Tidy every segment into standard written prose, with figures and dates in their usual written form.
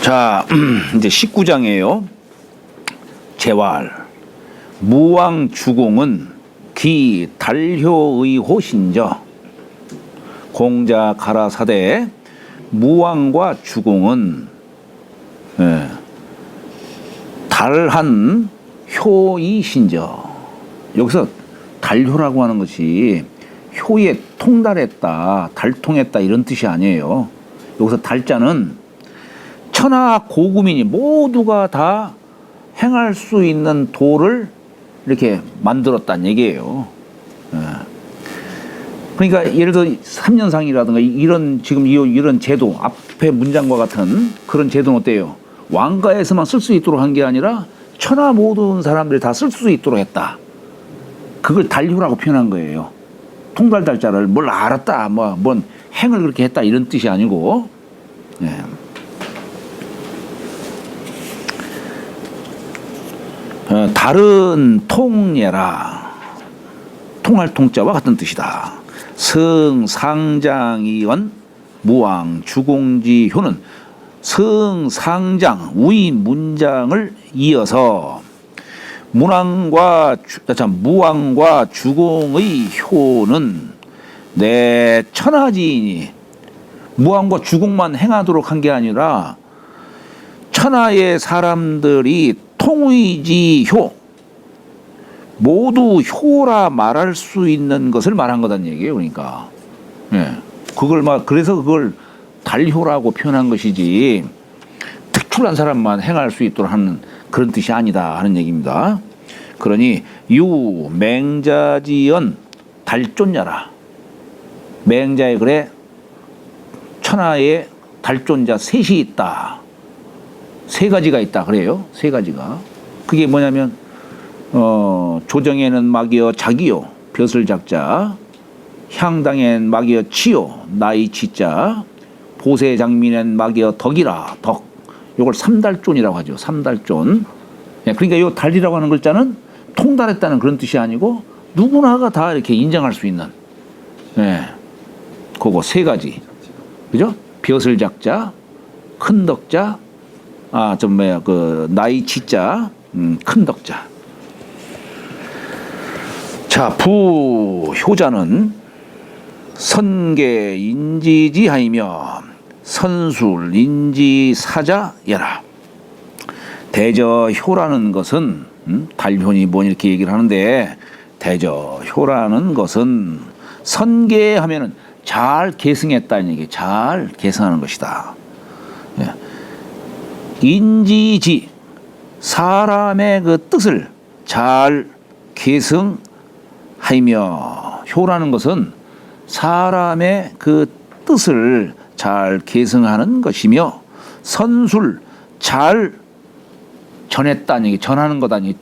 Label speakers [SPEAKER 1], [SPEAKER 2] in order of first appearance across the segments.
[SPEAKER 1] 자, 이제 19장이에요. 재활. 무왕 주공은 기 달효의 호신저. 공자 가라사대. 무왕과 주공은 달한 효의 신저. 여기서 달효라고 하는 것이 효에 통달했다, 달통했다 이런 뜻이 아니에요. 여기서 달자는 천하 고구민이 모두가 다 행할 수 있는 도를 이렇게 만들었다는 얘기예요. 그러니까 예를 들어 3년상이라든가 이런 지금 이런 제도, 앞에 문장과 같은 그런 제도는 어때요? 왕가에서만 쓸 수 있도록 한 게 아니라 천하 모든 사람들이 다 쓸 수 있도록 했다. 그걸 달효라고 표현한 거예요. 통달달자를 뭘 알았다, 뭔 행을 그렇게 했다 이런 뜻이 아니고. 다른 통예라. 통할 통자와 같은 뜻이다. 성상장이언 무왕 주공지 효는 성상장 우이 문장을 이어서 무왕과 주공의 효는 내 천하지인이 무왕과 주공만 행하도록 한 게 아니라 천하의 사람들이 통의지효 모두 효라 말할 수 있는 것을 말한 거란 얘기예요. 그러니까 그래서 그걸 달효라고 표현한 것이지 특출난 사람만 행할 수 있도록 하는 그런 뜻이 아니다 하는 얘기입니다. 그러니 유 맹자지연 달존자라. 맹자의 글에 천하에 달존자 셋이 있다. 세 가지가 있다 그래요. 세 가지가. 그게 뭐냐면 조정에는 막이여 자기요 벼슬 작자, 향당엔 막이여 치요 나이 치자, 보세 장민엔 막이여 덕이라 덕. 요걸 삼달존이라고 하죠. 삼달존. 그러니까 요 달이라고 하는 글자는 통달했다는 그런 뜻이 아니고 누구나가 다 이렇게 인정할 수 있는 그거 세 가지. 그죠? 벼슬 작자, 큰 덕자, 나이 치자, 큰 덕자. 자, 부효자는 선계 인지지하이며 선술 인지사자여라. 대저효라는 것은 달효니 뭐니 이렇게 얘기를 하는데, 대저효라는 것은 선계하면은 잘 계승했다는 얘기, 잘 계승하는 것이다. 인지지 사람의 그 뜻을 잘 계승하며, 효라는 것은 사람의 그 뜻을 잘 계승하는 것이며, 선술 잘 전했다는 얘기, 전하는 거다니.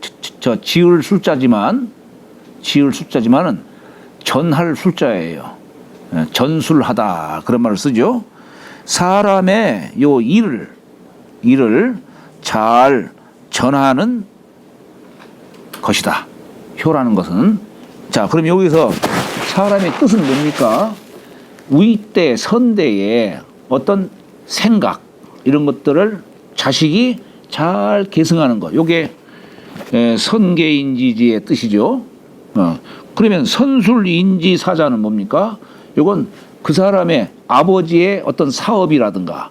[SPEAKER 1] 지을 숫자지만은 전할 숫자예요. 전술하다 그런 말을 쓰죠. 사람의 요 일을 잘 전하는 것이다. 효라는 것은. 자, 그럼 여기서 사람의 뜻은 뭡니까? 위때 선대의 어떤 생각 이런 것들을 자식이 잘 계승하는 것. 요게 선계인지지의 뜻이죠. 그러면 선술인지사자는 뭡니까? 요건 그 사람의 아버지의 어떤 사업이라든가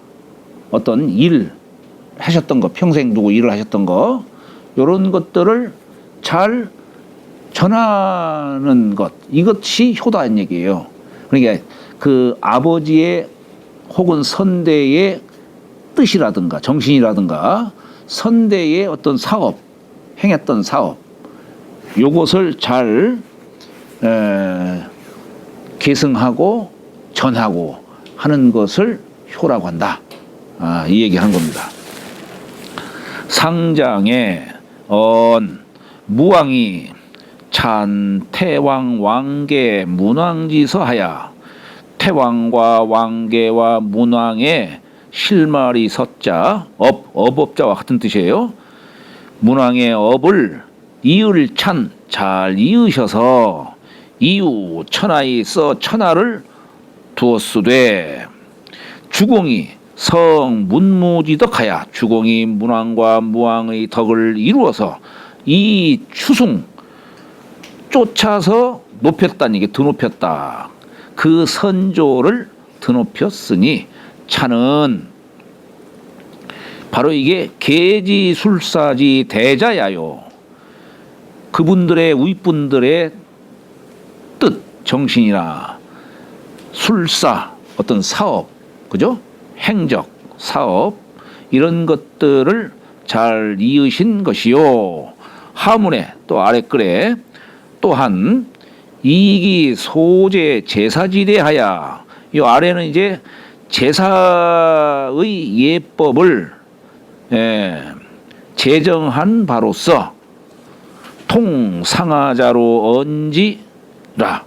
[SPEAKER 1] 어떤 일 하셨던 거, 평생 두고 일을 하셨던 거, 요런 것들을 잘 전하는 것, 이것이 효다는 얘기예요. 그러니까 그 아버지의 혹은 선대의 뜻이라든가 정신이라든가 선대의 어떤 사업, 행했던 사업, 요것을 잘 계승하고 전하고 하는 것을 효라고 한다. 이 얘기하는 겁니다. 상장에 무왕이 찬 태왕 왕계 문왕지서하야. 태왕과 왕계와 문왕의 실말이 섰자, 업업자와 같은 뜻이에요. 문왕의 업을 이을 찬 잘 이으셔서 이유 천하에 써 천하를 두었으되, 주공이 성문무지덕하야 주공이 문왕과 무왕의 덕을 이루어서 이 추승 쫓아서 높였다는 이게 드높였다. 그 선조를 드높였으니 차는 바로 이게 계지술사지 대자야요. 그분들의 윗분들의 뜻, 정신이나 술사, 어떤 사업, 그죠? 행적, 사업 이런 것들을 잘 이으신 것이요. 하문에 또 아래 글에 또한 이기 소제 제사지대하야. 이 아래는 이제 제사의 예법을 제정한 바로서 통상하자로 얹으라.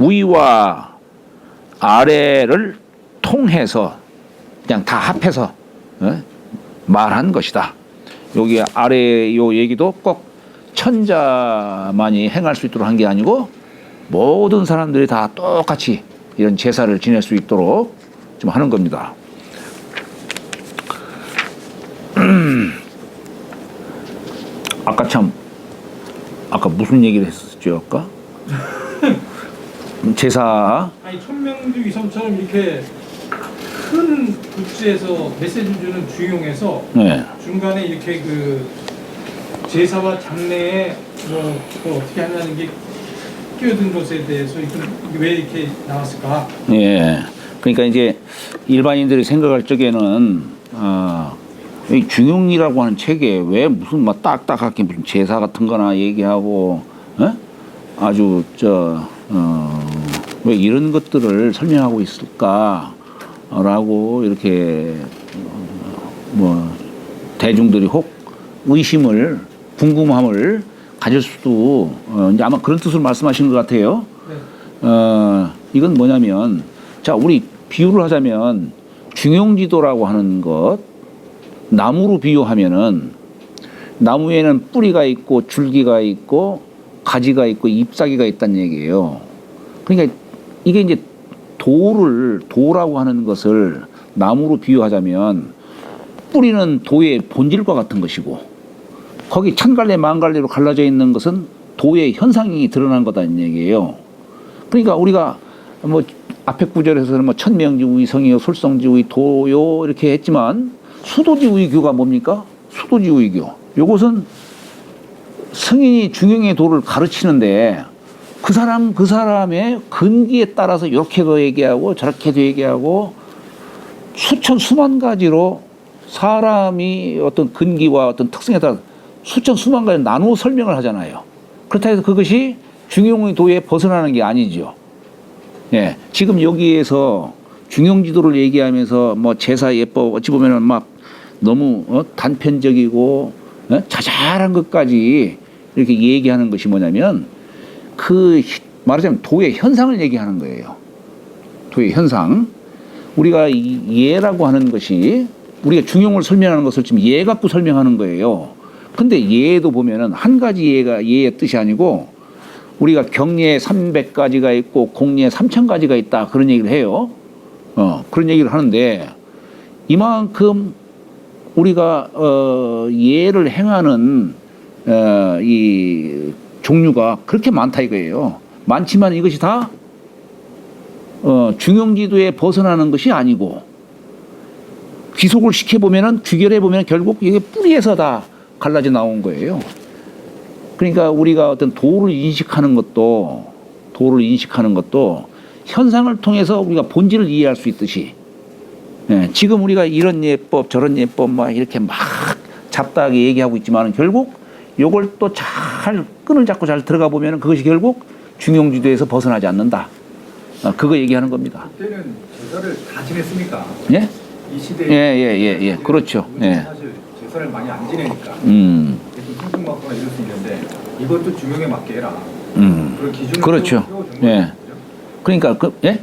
[SPEAKER 1] 위와 아래를 통해서 그냥 다 합해서 말한 것이다. 여기 아래 요 얘기도 꼭 천자만이 행할 수 있도록 한 게 아니고 모든 사람들이 다 똑같이 이런 제사를 지낼 수 있도록 좀 하는 겁니다. 아까 무슨 얘기를 했었죠? 아까 제사.
[SPEAKER 2] 아니 천명주 위성처럼 이렇게 큰 굿즈에서 메시지 주는 중용에서
[SPEAKER 1] 네.
[SPEAKER 2] 중간에 이렇게 그 제사와 장례에 뭐 그걸 어떻게 하냐는 게 끼어든 것에 대해서 이게 왜 이렇게 나왔을까?
[SPEAKER 1] 예. 그러니까 이제 일반인들이 생각할 적에는 이 중용이라고 하는 책에 왜 무슨 막 딱딱하게 무슨 제사 같은 거나 얘기하고 아주 왜 이런 것들을 설명하고 있을까라고 이렇게 뭐 대중들이 혹 의심을 궁금함을 가질 수도 이제 아마 그런 뜻으로 말씀하시는 것 같아요.
[SPEAKER 2] 네.
[SPEAKER 1] 이건 뭐냐면 자 우리 비유를 하자면 중용지도라고 하는 것 나무로 비유하면은 나무에는 뿌리가 있고 줄기가 있고 가지가 있고 잎사귀가 있다는 얘기예요. 그러니까 이게 이제 도라고 하는 것을 나무로 비유하자면 뿌리는 도의 본질과 같은 것이고 거기 천갈래 만갈래로 갈라져 있는 것은 도의 현상이 드러난 거다는 얘기예요. 그러니까 우리가 뭐 앞에 구절에서는 뭐 천명지의 성이요 솔성지의 도요 이렇게 했지만 수도지의 교가 뭡니까? 수도지의 교. 요것은 성인이 중용의 도를 가르치는데 그 사람의 근기에 따라서 이렇게도 얘기하고 저렇게도 얘기하고 수천 수만 가지로 사람이 어떤 근기와 어떤 특성에 따라 수천 수만 가지 나누어 설명을 하잖아요. 그렇다 해서 그것이 중용의 도에 벗어나는 게 아니죠. 예, 지금 여기에서 중용지도를 얘기하면서 뭐 제사 예법 어찌 보면은 막 너무 단편적이고 자잘한 것까지 이렇게 얘기하는 것이 뭐냐면 그 말하자면 도의 현상을 얘기하는 거예요. 도의 현상. 우리가 이 예라고 하는 것이 우리가 중용을 설명하는 것을 지금 예 갖고 설명하는 거예요. 근데 예도 보면은 한 가지 예가 예의 뜻이 아니고 우리가 경례 300가지가 있고 공례 3000가지가 있다 그런 얘기를 해요. 그런 얘기를 하는데 이만큼 우리가 예를 행하는 이 종류가 그렇게 많다 이거예요. 많지만 이것이 다 중용지도에 벗어나는 것이 아니고 귀속을 시켜보면은 귀결해보면 결국 이게 뿌리에서 다 갈라져 나온 거예요. 그러니까 우리가 어떤 도를 인식하는 것도 현상을 통해서 우리가 본질을 이해할 수 있듯이 지금 우리가 이런 예법 저런 예법 막 이렇게 막 잡다하게 얘기하고 있지만 결국 요걸 또 잘 끈을 잡고 잘 들어가 보면 그것이 결국 중용지도에서 벗어나지 않는다. 그거 얘기하는 겁니다.
[SPEAKER 3] 그때는 제사를 다 지냈습니까?
[SPEAKER 1] 예?
[SPEAKER 3] 이 시대에
[SPEAKER 1] 예. 그렇죠. 예.
[SPEAKER 3] 사실 제사를 많이 안 지내니까 좀 퉁퉁맞거나 이럴 수 있는데 이것도 중용에 맞게 해라. 그런 기준을
[SPEAKER 1] 그렇죠.
[SPEAKER 3] 세워준 거죠.
[SPEAKER 1] 예. 그러니까 예?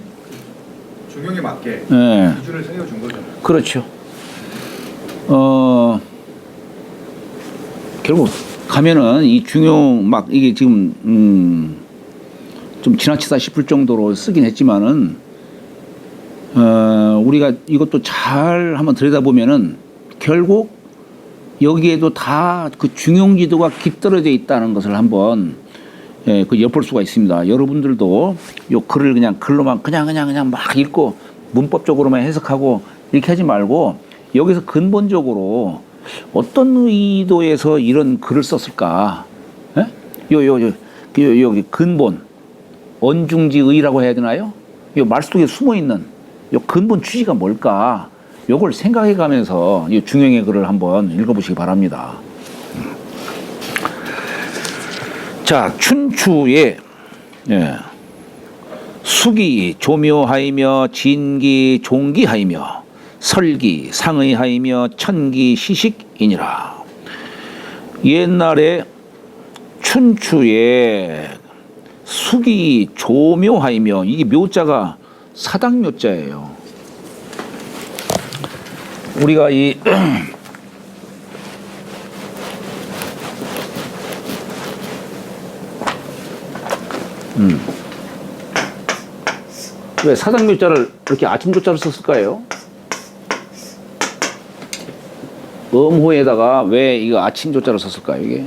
[SPEAKER 3] 중용에 맞게
[SPEAKER 1] 예.
[SPEAKER 3] 기준을 세워준 거죠.
[SPEAKER 1] 그렇죠. 결국 가면은 이 중용 막 이게 지금 좀 지나치다 싶을 정도로 쓰긴 했지만은 우리가 이것도 잘 한번 들여다보면은 결국 여기에도 다 그 중용지도가 깃들어져 있다는 것을 한번 그 엿볼 수가 있습니다. 여러분들도 요 글을 그냥 글로만 그냥 막 읽고 문법적으로만 해석하고 이렇게 하지 말고 여기서 근본적으로 어떤 의도에서 이런 글을 썼을까? 여기 근본 언중지의라고 해야 되나요? 이 말 속에 숨어 있는 요 근본 취지가 뭘까? 요걸 생각해 가면서 이 중용의 글을 한번 읽어보시기 바랍니다. 자, 춘추에 수기 조묘하이며 진기 종기하이며 설기 상의하이며 천기 시식이니라. 옛날에 춘추에 수기 조묘하이며 이게 묘자가 사당묘자예요. 우리가 이 왜 사당묘자를 이렇게 아침조자를 썼을까요? 음호에다가 왜 이거 아침조자를 썼을까요? 이게?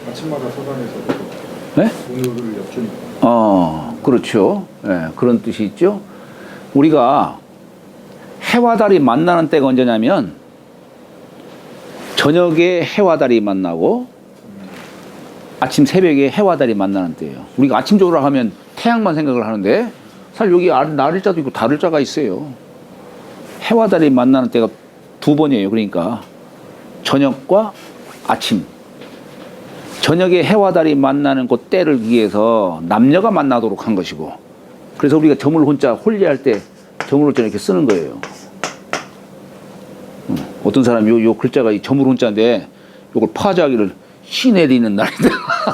[SPEAKER 3] 아침마다 서당에서도
[SPEAKER 1] 네?
[SPEAKER 3] 동요를 엽주니까.
[SPEAKER 1] 그렇죠. 네, 그런 뜻이 있죠. 우리가 해와 달이 만나는 때가 언제냐면 저녁에 해와 달이 만나고 아침 새벽에 해와 달이 만나는 때예요. 우리가 아침조라 하면 태양만 생각을 하는데 사실 여기 날일자도 있고 달일자가 있어요. 해와 달이 만나는 때가 두 번이에요. 그러니까 저녁과 아침. 저녁에 해와 달이 만나는 그 때를 위해서 남녀가 만나도록 한 것이고, 그래서 우리가 저물혼자 홀리할 때 저물혼자 이렇게 쓰는 거예요. 어떤 사람이 요 글자가 이 저물혼자인데 요걸 파자기를 시 내리는 날이다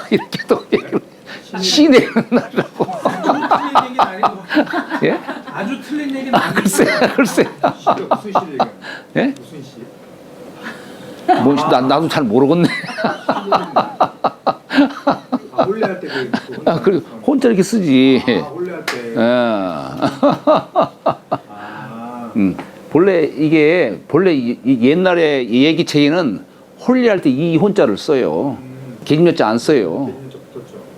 [SPEAKER 1] 이렇게 또 얘기를 시 내리는 날이라고.
[SPEAKER 2] 틀린 얘기는 아니고.
[SPEAKER 1] 예?
[SPEAKER 2] 아주 틀린 얘기는 아니고.
[SPEAKER 1] 글쎄.
[SPEAKER 3] 무슨 시를 얘기하는
[SPEAKER 1] 예?
[SPEAKER 3] 무슨 시?
[SPEAKER 1] 나도 잘 모르겠네.
[SPEAKER 3] 홀레할 때
[SPEAKER 1] 그리고 혼자 이렇게 쓰지.
[SPEAKER 3] 홀레할 때.
[SPEAKER 1] 본래 이 옛날에 이 얘기체에는 홀리할 때 이 혼자를 써요. 계집몇자 안 써요.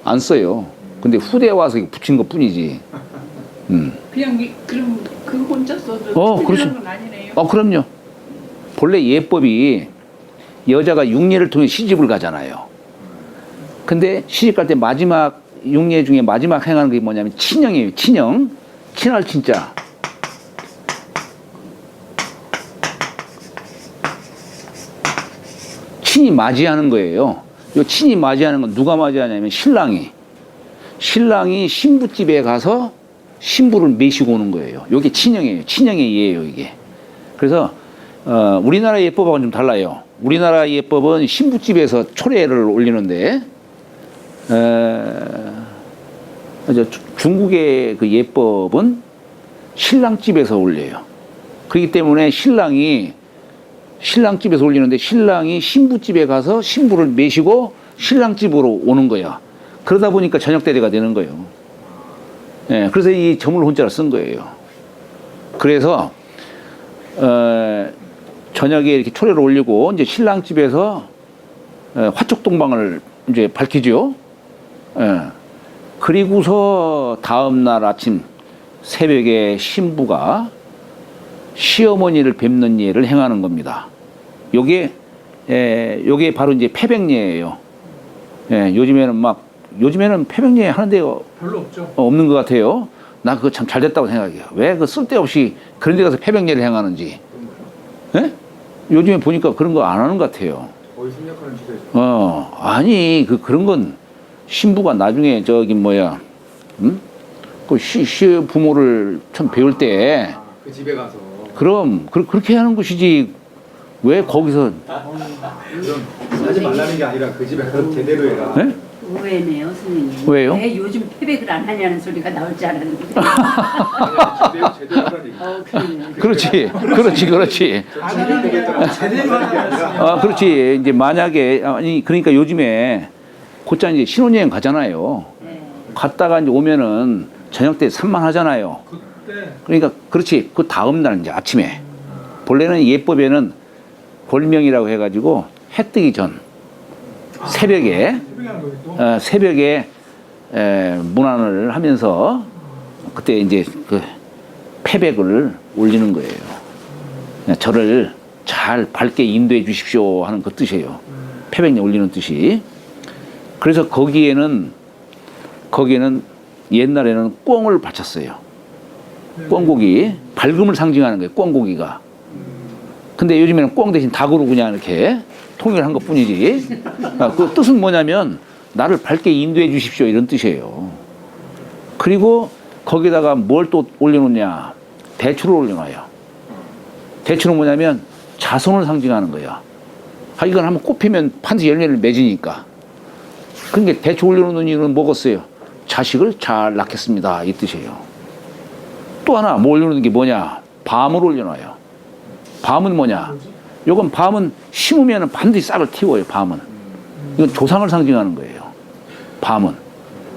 [SPEAKER 1] 안 써요. 근데 후대에 와서 이거 붙인 것 뿐이지.
[SPEAKER 4] 그냥 그럼 그 혼자 써도
[SPEAKER 1] 그렇죠.
[SPEAKER 4] 건 아니네요.
[SPEAKER 1] 그럼요. 본래 예법이 여자가 육례를 통해 시집을 가잖아요. 근데 시집 갈 때 마지막 육례 중에 마지막 행하는 게 뭐냐면 친형이에요. 친형. 친할 친자. 친히 맞이하는 거예요. 요 친히 맞이하는 건 누가 맞이하냐면 신랑이 신부집에 가서 신부를 메시고 오는 거예요. 요게 친형이에요. 친형의 예예요, 이게. 그래서 우리나라 예법하고는 좀 달라요. 우리나라 예법은 신부집에서 초례를 올리는데 중국의 그 예법은 신랑집에서 올려요. 그렇기 때문에 신랑집에서 올리는데 신랑이 신부집에 가서 신부를 메시고 신랑집으로 오는 거야. 그러다 보니까 저녁대대가 되는 거예요. 예, 그래서 이 저물혼자를 쓴 거예요. 그래서 저녁에 이렇게 초례를 올리고 이제 신랑집에서 화촉동방을 이제 밝히죠. 그리고서 다음 날 아침 새벽에 신부가 시어머니를 뵙는 예를 행하는 겁니다. 요게 바로 이제 패백예예요. 요즘에는 패백예 하는데요.
[SPEAKER 2] 별로 없죠.
[SPEAKER 1] 없는 것 같아요. 나 그거 참 잘 됐다고 생각해요. 왜 그 쓸데없이 그런 데 가서 패백예를 행하는지. 예? 요즘에 보니까 그런 거 안 하는 것 같아요.
[SPEAKER 3] 거의 생략하는 시대죠.
[SPEAKER 1] 아니, 그런 건 신부가 나중에 그 시부모를 참 배울 때
[SPEAKER 3] 그 집에 가서.
[SPEAKER 1] 그럼 그렇게 하는 것이지 왜 거기서
[SPEAKER 3] 그럼 하지 말라는 게 아니라 그 집에 가서 제대로 해라.
[SPEAKER 1] 네?
[SPEAKER 5] 의외네요, 선생님.
[SPEAKER 1] 왜요?
[SPEAKER 5] 왜 요즘 패백을 안 하냐는 소리가 나올 줄 알았는데.
[SPEAKER 3] 아니, 제대로 하라는 얘기.
[SPEAKER 5] 그러네.
[SPEAKER 1] 그렇지.
[SPEAKER 2] 제대로 하나
[SPEAKER 1] 그렇지. 이제 만약에 그러니까 요즘에 곧장 이제 신혼여행 가잖아요.
[SPEAKER 5] 네.
[SPEAKER 1] 갔다가 이제 오면은 저녁 때 산만하잖아요.
[SPEAKER 2] 때
[SPEAKER 1] 그러니까 그렇지. 그 다음 날 이제 아침에 본래는 예법에는 골명이라고 해가지고 해 뜨기 전 새벽에
[SPEAKER 2] 새벽에 하는 거예요 또?
[SPEAKER 1] 새벽에 문안을 하면서 그때 이제 그 패백을 올리는 거예요. 저를 잘 밝게 인도해 주십시오 하는 그 뜻이에요. 패백 올리는 뜻이. 그래서 거기에는 옛날에는 꿩을 바쳤어요. 꿩고기 밝음을 상징하는 거예요. 꿩고기가. 근데 요즘에는 꿩 대신 닭으로 그냥 이렇게 통일한 것 뿐이지. 그 뜻은 뭐냐면 나를 밝게 인도해 주십시오 이런 뜻이에요. 그리고 거기다가 뭘 또 올려놓냐. 대추를 올려놔요. 대추는 뭐냐면 자손을 상징하는 거야. 이건 한번 꼽히면 반드시 열매를 맺으니까. 그러니까 대추 올려놓는 이유는 뭐겠어요? 자식을 잘 낳겠습니다 이 뜻이에요. 또 하나 뭐 올려놓는 게 뭐냐? 밤을 올려놔요. 밤은 뭐냐? 요건 밤은 심으면 반드시 싹을 틔워요. 밤은. 이건 조상을 상징하는 거예요. 밤은.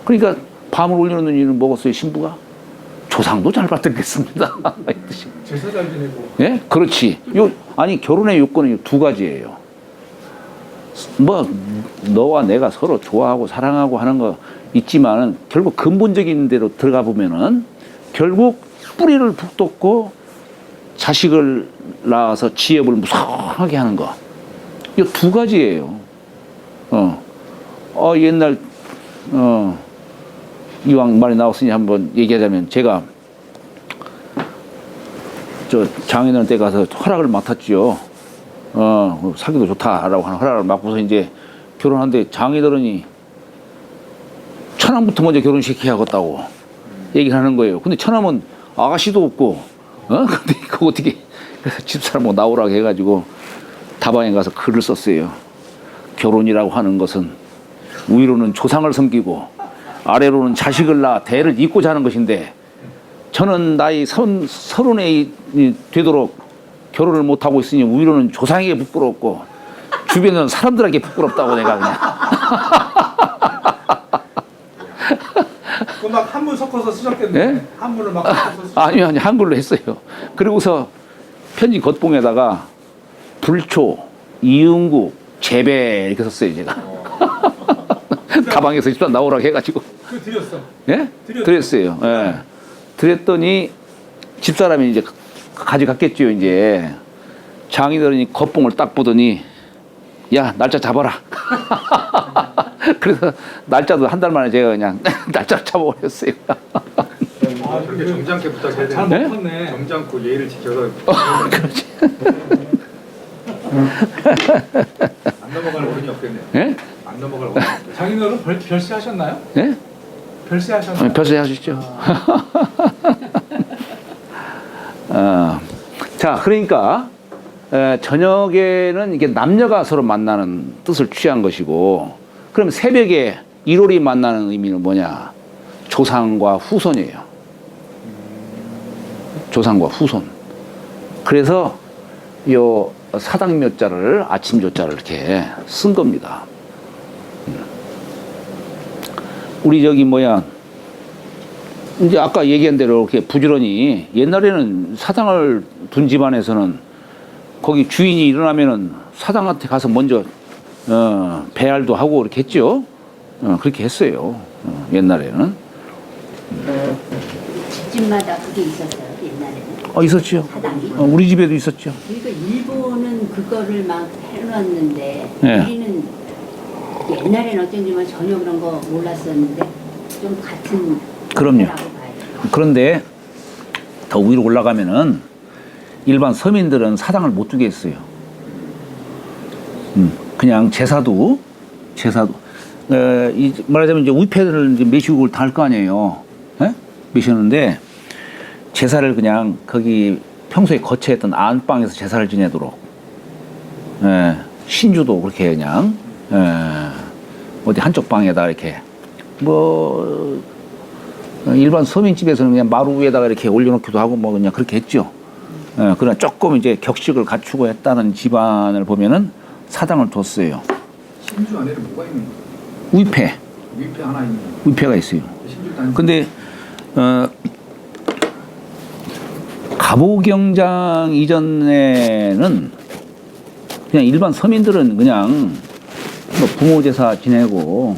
[SPEAKER 1] 그러니까 밤을 올려놓는 이유는 뭐겠어요? 신부가? 조상도 잘 받들겠습니다. 이 뜻이.
[SPEAKER 2] 제사 잘 지내고.
[SPEAKER 1] 예? 그렇지. 아니, 결혼의 요건은 두 가지예요. 뭐, 너와 내가 서로 좋아하고 사랑하고 하는 거 있지만은 결국 근본적인 데로 들어가 보면은 결국 뿌리를 북돋고 자식을 낳아서 지혜를 무성하게 하는 거. 이 두 가지예요. 옛날, 이왕 말이 나왔으니 한번 얘기하자면 제가 저 장인어른 때 가서 허락을 맡았지요. 사귀도 좋다라고 하는 허락을 맡고서 이제 결혼하는데 장인어른이 처남부터 먼저 결혼시켜야겠다고 얘기를 하는 거예요. 근데 처남은 아가씨도 없고, 근데 그거 어떻게, 그래서 집사람하고 나오라고 해가지고 다방에 가서 글을 썼어요. 결혼이라고 하는 것은 위로는 조상을 섬기고 아래로는 자식을 낳아 대를 잇고자 하는 것인데 저는 나이 30에 되도록 결혼을 못하고 있으니 위로는 조상에게 부끄럽고 주변은 사람들에게 부끄럽다고 내가 그냥.
[SPEAKER 2] 그 막 한문 섞어서 쓰셨겠네.
[SPEAKER 1] 예?
[SPEAKER 2] 한문을 막 섞어서 쓰셨...
[SPEAKER 1] 아니 한글로 했어요. 그리고서 편지 겉봉에다가 불초, 이응국, 재배 이렇게 썼어요 제가. 가방에서 집사 나오라고 해가지고.
[SPEAKER 2] 그 드렸어.
[SPEAKER 1] 예? 드렸어요. 예. 드렸더니 집사람이 이제 가져갔겠죠 이제. 장인어른이 겉봉을 딱 보더니 야 날짜 잡아라. 그래서 날짜도 한 달 만에 제가 그냥 날짜를 잡아버렸어요.
[SPEAKER 3] 그렇게 점잖게 부탁해야
[SPEAKER 2] 잘
[SPEAKER 3] 되는데
[SPEAKER 2] 먹었네.
[SPEAKER 3] 점잖고 예의를 지켜서
[SPEAKER 1] 그렇지.
[SPEAKER 3] 안 넘어갈 어른이 없겠네요.
[SPEAKER 1] 예?
[SPEAKER 3] 안 넘어갈 어른이 없겠네요.
[SPEAKER 2] 장인어른 별세 하셨나요?
[SPEAKER 1] 예?
[SPEAKER 2] 별세 하셨나요?
[SPEAKER 1] 별세 하시죠. 자, 그러니까 저녁에는 이게 남녀가 서로 만나는 뜻을 취한 것이고, 그럼 새벽에 일월이 만나는 의미는 뭐냐? 조상과 후손이에요. 조상과 후손. 그래서 요 사당묘자를 아침조자를 이렇게 쓴 겁니다. 우리 저기 뭐야 이제 아까 얘기한 대로 이렇게 부지런히 옛날에는 사당을 둔 집안에서는 거기 주인이 일어나면은 사당한테 가서 먼저 배알도 하고 이렇게 했죠. 그렇게 했어요. 옛날에는.
[SPEAKER 5] 집집마다 그게 있었어요 옛날에는.
[SPEAKER 1] 있었죠.
[SPEAKER 5] 사당이.
[SPEAKER 1] 우리 집에도 있었죠.
[SPEAKER 5] 그러니까 일본은 그거를 막 해놨는데
[SPEAKER 1] 네.
[SPEAKER 5] 우리는 옛날에는 어쩐지만 전혀 그런 거 몰랐었는데 좀 같은
[SPEAKER 1] 그럼요.
[SPEAKER 5] 거라고 봐요.
[SPEAKER 1] 그런데 더 위로 올라가면은 일반 서민들은 사당을 못 두게 했어요. 그냥 제사도 말하자면 이제 위패를 이제 매시고 다 할 거 아니에요. 예? 매시는데 제사를 그냥 거기 평소에 거처했던 안방에서 제사를 지내도록. 신주도 그렇게 그냥 어디 한쪽 방에다 이렇게 뭐 일반 서민집에서는 그냥 마루 위에다가 이렇게 올려놓기도 하고 뭐 그냥 그렇게 했죠. 그러나 조금 이제 격식을 갖추고 했다는 집안을 보면은 사당을 뒀어요.
[SPEAKER 3] 신주 안에는 뭐가 있는 거예요?
[SPEAKER 1] 위패.
[SPEAKER 3] 위패 하나 있는 거예요.
[SPEAKER 1] 위패가 있어요.
[SPEAKER 3] 신주 단.
[SPEAKER 1] 근데 갑오경장 이전에는 그냥 일반 서민들은 그냥 뭐 부모 제사 지내고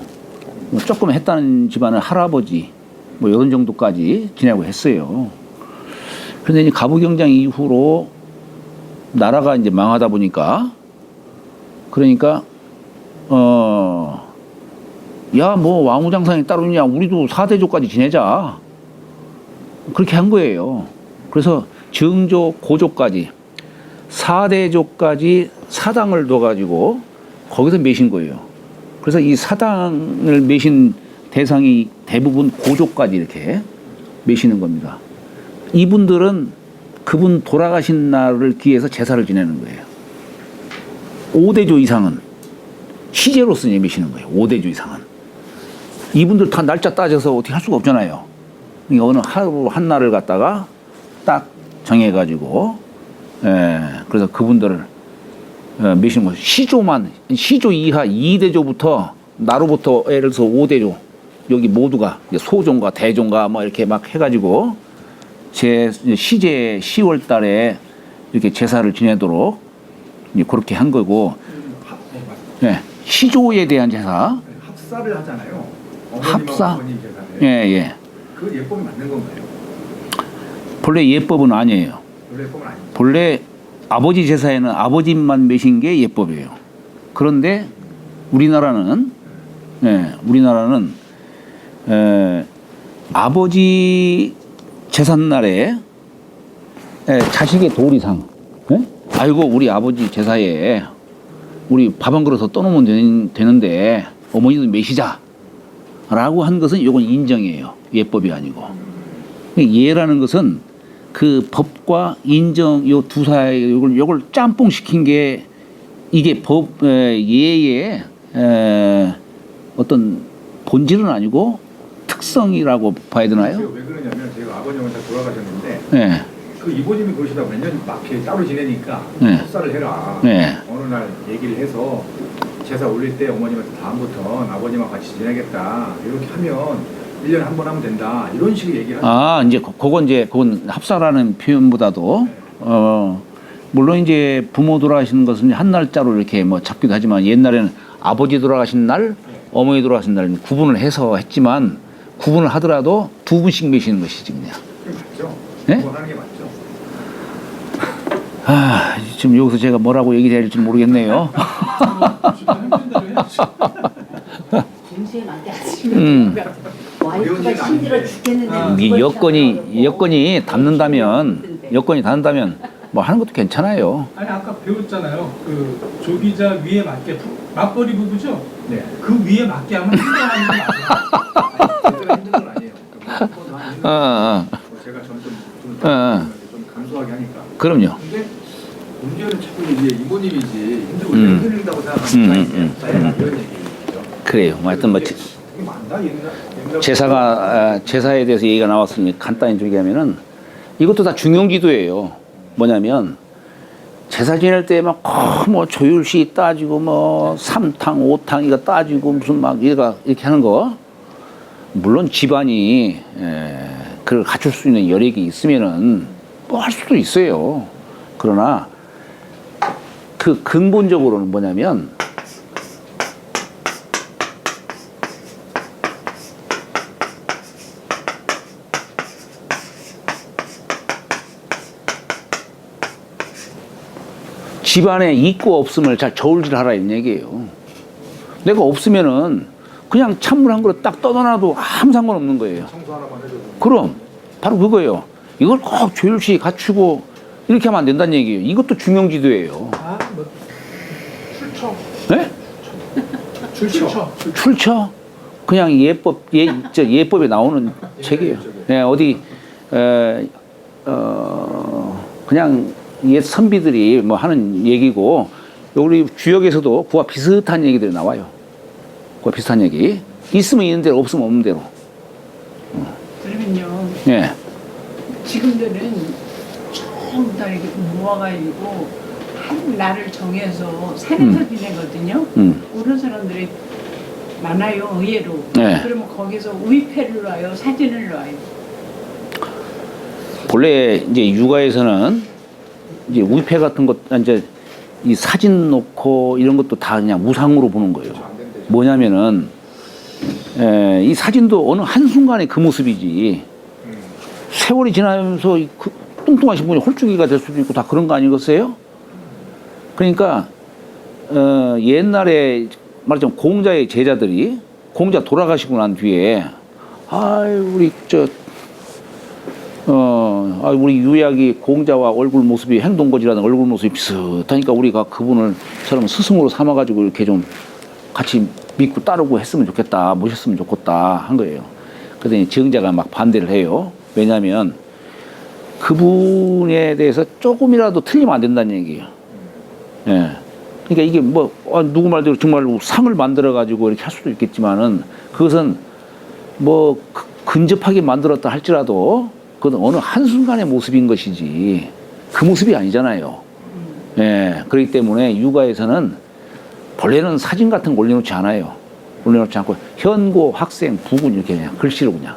[SPEAKER 1] 뭐 조금 했다는 집안의 할아버지 뭐 이런 정도까지 지내고 했어요. 그런데 이제 갑오경장 이후로 나라가 이제 망하다 보니까 그러니까 야 뭐 왕후장상이 따로 있냐 우리도 4대조까지 지내자 그렇게 한 거예요. 그래서 정조 고조까지 4대조까지 사당을 둬가지고 거기서 매신 거예요. 그래서 이 사당을 매신 대상이 대부분 고조까지 이렇게 매시는 겁니다. 이분들은 그분 돌아가신 날을 기해서 제사를 지내는 거예요. 5대조 이상은 시제로서 매시는 거예요. 5대조 이상은. 이분들 다 날짜 따져서 어떻게 할 수가 없잖아요. 그러니까 어느 하루 한 날을 갖다가 딱 정해가지고, 그래서 그분들을 매시는 거예요. 시조 이하 2대조부터 나로부터 예를 들어서 5대조 여기 모두가 소종과 대종과 뭐 이렇게 막 해가지고 시제 10월 달에 이렇게 제사를 지내도록 그렇게 한 거고, 시조에 대한 제사.
[SPEAKER 3] 합사를 하잖아요.
[SPEAKER 1] 합사?
[SPEAKER 3] 어머님 제사를.
[SPEAKER 1] 예.
[SPEAKER 3] 그 예법이 맞는 건가요?
[SPEAKER 1] 본래 예법은 아니에요.
[SPEAKER 3] 원래 예법은 아니죠.
[SPEAKER 1] 본래 아버지 제사에는 아버지만 매신 게 예법이에요. 그런데 우리나라는 아버지 제삿날에 자식의 도리상, 아이고 우리 아버지 제사에 우리 밥 한 그릇 더 떠놓으면 되는데 어머니도 매시자라고 한 것은 이건 인정이에요. 예법이 아니고. 예라는 것은 그 법과 인정 요 두 사이 요걸 짬뽕 시킨 게 이게 예의 어떤 본질은 아니고 특성이라고 봐야 되나요?
[SPEAKER 3] 제가 왜 그러냐면 제가 아버지 어머니 다 돌아가셨는데
[SPEAKER 1] 네.
[SPEAKER 3] 그 이모님이 그러시다 몇 년 막히 따로 지내니까
[SPEAKER 1] 네.
[SPEAKER 3] 합사를 해라.
[SPEAKER 1] 네.
[SPEAKER 3] 어느 날 얘기를 해서 제사 올릴 때 어머님한테 다음부터 아버님하고 같이 지내겠다. 이렇게 하면 1년에 한 번 하면 된다. 이런 식의 얘기를 하죠.
[SPEAKER 1] 이제 그건 합사라는 표현보다도 물론 이제 부모 돌아가신 것은 한 날짜로 이렇게 뭐 잡기도 하지만 옛날에는 아버지 돌아가신 날, 어머니 돌아가신 날 구분을 해서 했지만 구분을 하더라도 두 분씩 매시는 것이지 그냥.
[SPEAKER 3] 그게 맞죠?
[SPEAKER 1] 네?
[SPEAKER 3] 그거 하는 게 맞죠?
[SPEAKER 1] 지금 여기서 제가 뭐라고 얘기해야 될지 모르겠네요.
[SPEAKER 5] 김수에 맞게 하시면 와이프가 힘들어 죽겠는데
[SPEAKER 1] 이 여건이 닿는다면 뭐 하는 것도 괜찮아요.
[SPEAKER 2] 아니 아까 배웠잖아요. 그 조기자 위에 맞게 맞벌이 부부죠?
[SPEAKER 3] 네.
[SPEAKER 2] 그 위에 맞게 하면 힘들어하는 게 맞아요.
[SPEAKER 3] 제가 힘든 건 아니에요. 제가 좀 감소하게 하니까.
[SPEAKER 1] 그럼요.
[SPEAKER 3] 근데 문제는 자꾸 이제 이모님이지 힘들고 힘들다고 생각하는 이런 얘기죠.
[SPEAKER 1] 그래요. 하여튼 뭐
[SPEAKER 3] 이게 맞나? 옛날
[SPEAKER 1] 제사에 대해서 얘기가 나왔으니 간단히 좀 얘기하면은 이것도 다 중용기도예요. 뭐냐면 제사 지낼 때 막 뭐 조율시 따지고 뭐 3탕 5탕 이거 따지고 무슨 막 이렇게 하는 거 물론 집안이 그걸 갖출 수 있는 여력이 있으면은 뭐 할 수도 있어요. 그러나 그 근본적으로는 뭐냐면 집안에 있고 없음을 잘 저울질하라 이런 얘기예요. 내가 없으면은 그냥 찬물 한 그릇 딱 떠다놔도 아무 상관없는 거예요.
[SPEAKER 3] 청소 하나만 해줘도.
[SPEAKER 1] 그럼 바로 그거예요. 이걸 꼭 조율시 갖추고 이렇게 하면 안 된다는 얘기예요. 이것도 중용지도예요.
[SPEAKER 2] 뭐 출처.
[SPEAKER 1] 네?
[SPEAKER 2] 출처.
[SPEAKER 1] 출처? 그냥 예법에 나오는 책이에요. 네, 어디 그냥 옛 선비들이 뭐 하는 얘기고 우리 주역에서도 그와 비슷한 얘기들이 나와요. 그와 비슷한 얘기. 있으면 있는 대로 없으면 없는 대로.
[SPEAKER 4] 그러면요.
[SPEAKER 1] 예.
[SPEAKER 4] 지금들은 전부 다 이렇게 모아가지고 한 날을 정해서 산에서 지내거든요. 그런 사람들이 많아요, 의외로.
[SPEAKER 1] 네.
[SPEAKER 4] 그러면 거기서 우위패를 놔요, 사진을 놔요.
[SPEAKER 1] 본래 이제 육아에서는 이제 위패 같은 것, 이제 이 사진 놓고 이런 것도 다 그냥 무상으로 보는 거예요. 뭐냐면은, 이 사진도 어느 한순간에 그 모습이지, 세월이 지나면서 그 뚱뚱하신 분이 홀쭉이가 될 수도 있고 다 그런 거 아니겠어요? 그러니까, 옛날에 말하자면 공자의 제자들이, 공자 돌아가시고 난 뒤에, 우리 유약이 공자와 얼굴 모습이 행동거지라는 얼굴 모습이 비슷하니까 우리가 그분을처럼 스승으로 삼아가지고 이렇게 좀 같이 믿고 따르고 했으면 좋겠다, 모셨으면 좋겠다 한 거예요. 그랬더니 정자가 막 반대를 해요. 왜냐하면 그분에 대해서 조금이라도 틀리면 안 된다는 얘기예요. 예. 그러니까 이게 뭐 누구 말대로 정말 상을 만들어 가지고 이렇게 할 수도 있겠지만은 그것은 뭐 근접하게 만들었다 할지라도 그건 어느 한순간의 모습인 것이지 그 모습이 아니잖아요. 예. 그렇기 때문에 육아에서는 본래는 사진 같은 거 올려놓지 않아요. 올려놓지 않고 현고, 학생, 부군 이렇게 그냥 글씨로 그냥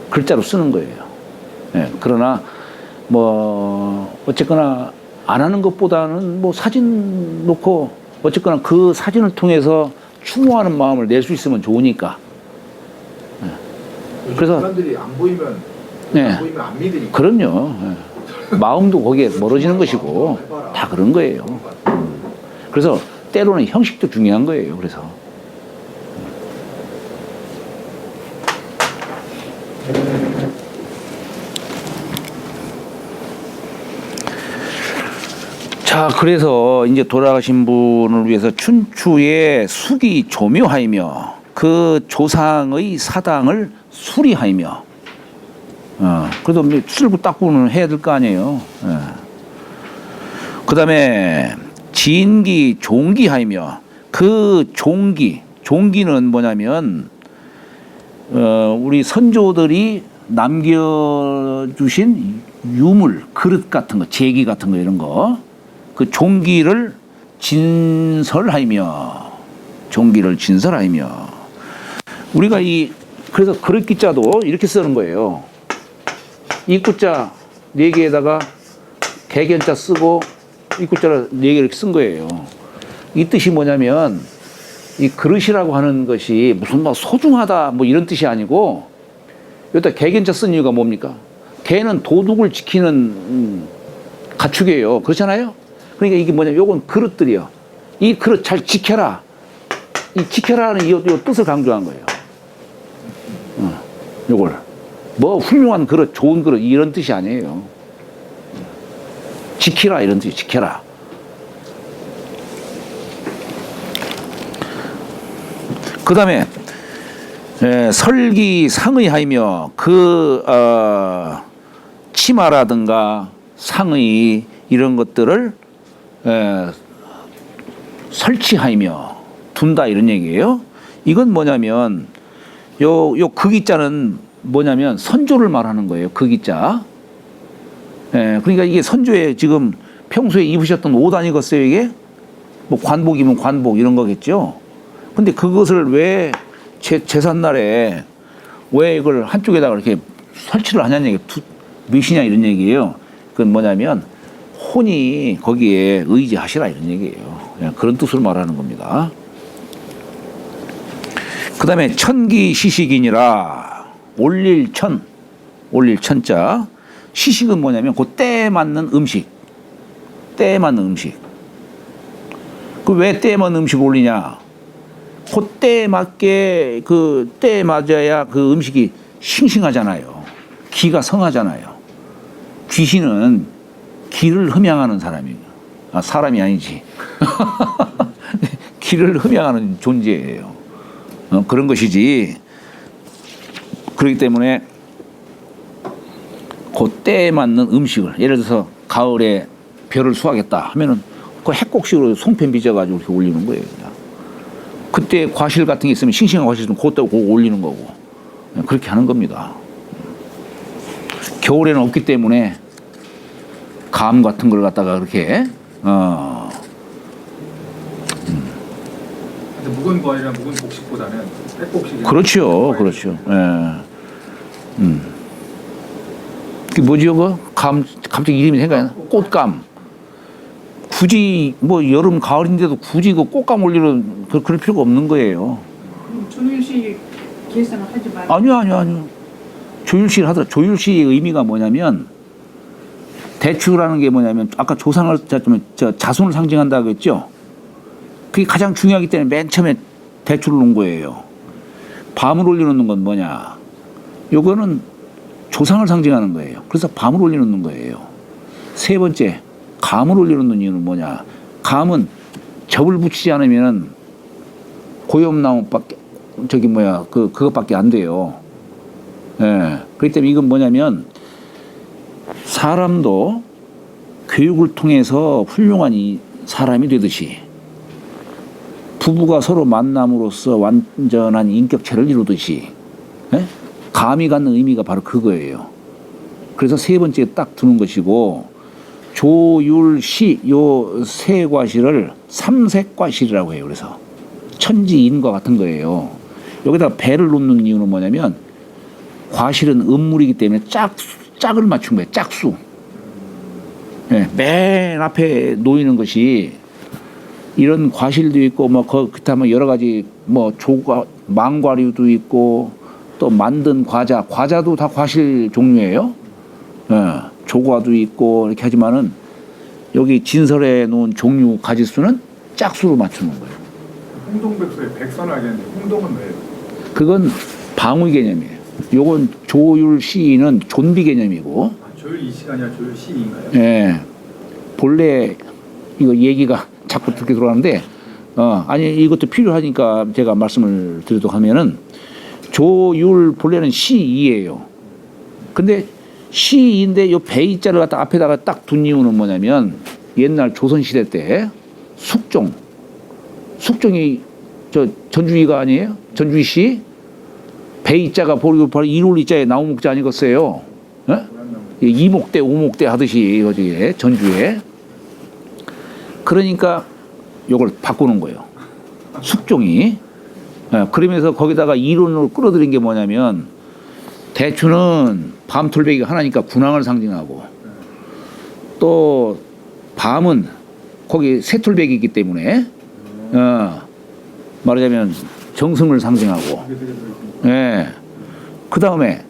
[SPEAKER 1] 글자로 쓰는 거예요. 예. 그러나 뭐 어쨌거나 안 하는 것보다는 뭐 사진 놓고 어쨌거나 그 사진을 통해서 추모하는 마음을 낼 수 있으면 좋으니까. 예. 그래서
[SPEAKER 3] 사람들이 안 보이면
[SPEAKER 1] 네.
[SPEAKER 3] 안 보이면 안 믿으니까.
[SPEAKER 1] 그럼요. 예. 마음도 거기에 멀어지는 것이고 다 그런 거예요. 그래서 때로는 형식도 중요한 거예요. 그래서 자, 그래서 이제 돌아가신 분을 위해서 춘추의 숙이 조묘하이며 그 조상의 사당을 수리하이며 그래도 쓸고 닦고는 해야 될 거 아니에요. 예. 그 다음에 진기 종기하이며 그 종기는 뭐냐면 우리 선조들이 남겨주신 유물, 그릇 같은 거, 제기 같은 거 이런 거 그 종기를 진설하이며 우리가 그래서 그릇 기자도 이렇게 쓰는 거예요. 입구자 4개에다가 개견자 쓰고 입구자를 4개 이렇게 쓴 거예요. 이 뜻이 뭐냐면 이 그릇이라고 하는 것이 무슨 뭐 소중하다 뭐 이런 뜻이 아니고 여기다 개견자 쓴 이유가 뭡니까? 개는 도둑을 지키는 가축이에요. 그렇잖아요? 그러니까 이게 뭐냐면 요건 그릇들이요. 이 그릇 잘 지켜라. 이 지켜라는 이 뜻을 강조한 거예요. 요걸. 뭐 훌륭한 그릇, 좋은 그릇 이런 뜻이 아니에요. 지키라 이런 뜻이 지켜라. 그 다음에 설기상의하이며 치마라든가 상의 이런 것들을 설치하이며 둔다 이런 얘기예요. 이건 뭐냐면 요 극이자는 뭐냐면 선조를 말하는 거예요. 극이자. 그러니까 이게 선조의 지금 평소에 입으셨던 옷 아니겠어요 이게? 뭐 관복이면 관복 이런 거겠죠. 근데 그것을 왜 제삿날에 왜 이걸 한쪽에다가 이렇게 설치를 하냐는 얘기, 몇이냐 이런 얘기예요. 그건 뭐냐면 혼이 거기에 의지하시라 이런 얘기예요. 그런 뜻으로 말하는 겁니다. 그 다음에 천기시식이니라 올릴 천자. 시식은 뭐냐면 그 때에 맞는 음식. 그 왜 때에 맞는 음식을 올리냐? 그 때에 맞게 그 때에 맞아야 그 음식이 싱싱하잖아요. 기가 성하잖아요. 귀신은 기를 흠양하는 사람이에요. 사람이 아니지. 기를 흠양하는 존재예요. 그런 것이지. 그렇기 때문에 그 때에 맞는 음식을 예를 들어서 가을에 벼를 수확했다 하면은 그 핵곡식으로 송편 빚어가지고 이렇게 올리는 거예요. 그냥. 그때 과실 같은 게 있으면 싱싱한 과실 있으면 그것도 올리는 거고 그렇게 하는 겁니다. 겨울에는 없기 때문에 감 같은 걸 갖다가 그렇게
[SPEAKER 3] 묵은 과일이나 묵은 곡식보다는 핵곡식이
[SPEAKER 1] 그렇죠. 예. 그게 뭐죠? 갑자기 이름이 생각이 나. 꽃감. 굳이 뭐 여름 가을인데도 굳이 그 꽃감 올리는 그럴 필요가 없는 거예요.
[SPEAKER 4] 조율식 계산을 하지 말고.
[SPEAKER 1] 아니요. 조율시를 하더라. 조율시의 의미가 뭐냐면 대추라는 게 뭐냐면 아까 조상을 자손을 상징한다고 했죠. 그게 가장 중요하기 때문에 맨 처음에 대추를 놓은 거예요. 밤을 올려놓는 건 뭐냐? 요거는 조상을 상징하는 거예요. 그래서 밤을 올려놓는 거예요. 세 번째, 감을 올려놓는 이유는 뭐냐? 감은 접을 붙이지 않으면은 고염나무밖에 그것밖에 안 돼요. 예. 그렇기 때문에 이건 뭐냐면 사람도 교육을 통해서 훌륭한 사람이 되듯이 부부가 서로 만남으로써 완전한 인격체를 이루듯이 예? 감이 갖는 의미가 바로 그거예요. 그래서 세 번째 딱 두는 것이고 조율시 요 세 과실을 삼색과실이라고 해요. 그래서 천지인과 같은 거예요. 여기다가 배를 놓는 이유는 뭐냐면 과실은 음물이기 때문에 짝을 맞춘 거예요. 짝수. 예, 맨 앞에 놓이는 것이 이런 과실도 있고 뭐 그다음에 여러 가지 뭐 망과류도 있고 또 만든 과자도 다 과실 종류예요. 예, 조과도 있고 이렇게 하지만은 여기 진설해 놓은 종류 가지수는 짝수로 맞추는 거예요.
[SPEAKER 3] 홍동백서에 백선을 알겠는데 홍동은 왜요?
[SPEAKER 1] 그건 방위 개념이에요. 요건 조율시는 존비 개념이고.
[SPEAKER 3] 조율 이시가 아니라 조율 시인가요?
[SPEAKER 1] 예. 본래 이거 얘기가 자꾸 듣게 들어가는데 아니 이것도 필요하니까 제가 말씀을 드리도록 하면은 조율 본래는 시이예요. 근데 시인데 요 배이자를 갖다 앞에다가 딱 둔 이유는 뭐냐면 옛날 조선 시대 때 숙종이 저 전주이가 아니에요? 전주이 씨 배이자가 바로 이롤이자에 나무목자 아니겠어요? 예? 이목대 오목대 하듯이 어디에 전주에 그러니까 요걸 바꾸는 거예요. 숙종이. 예, 그러면서 거기다가 이론으로 끌어들인 게 뭐냐면 대추는 밤톨배기가 하나니까 군왕을 상징하고 또 밤은 거기 새톨배기이기 때문에 말하자면 정승을 상징하고 예. 그 다음에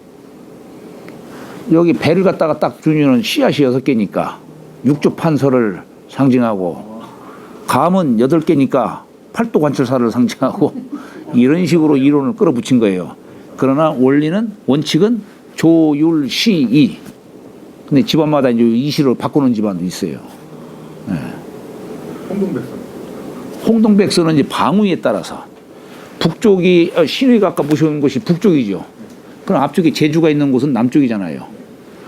[SPEAKER 1] 여기 배를 갖다가 딱 주면은 씨앗이 6개니까 육조판서를 상징하고 감은 8개니까 팔도관철사를 상징하고 이런 식으로 이론을 끌어붙인 거예요. 그러나 원칙은 조율시이. 근데 집안마다 이제 이시로 바꾸는 집안도 있어요. 예.
[SPEAKER 3] 홍동백서.
[SPEAKER 1] 홍동백서는 이제 방위에 따라서 북쪽이 신의가 아까 보시는 곳이 북쪽이죠. 그럼 앞쪽에 제주가 있는 곳은 남쪽이잖아요.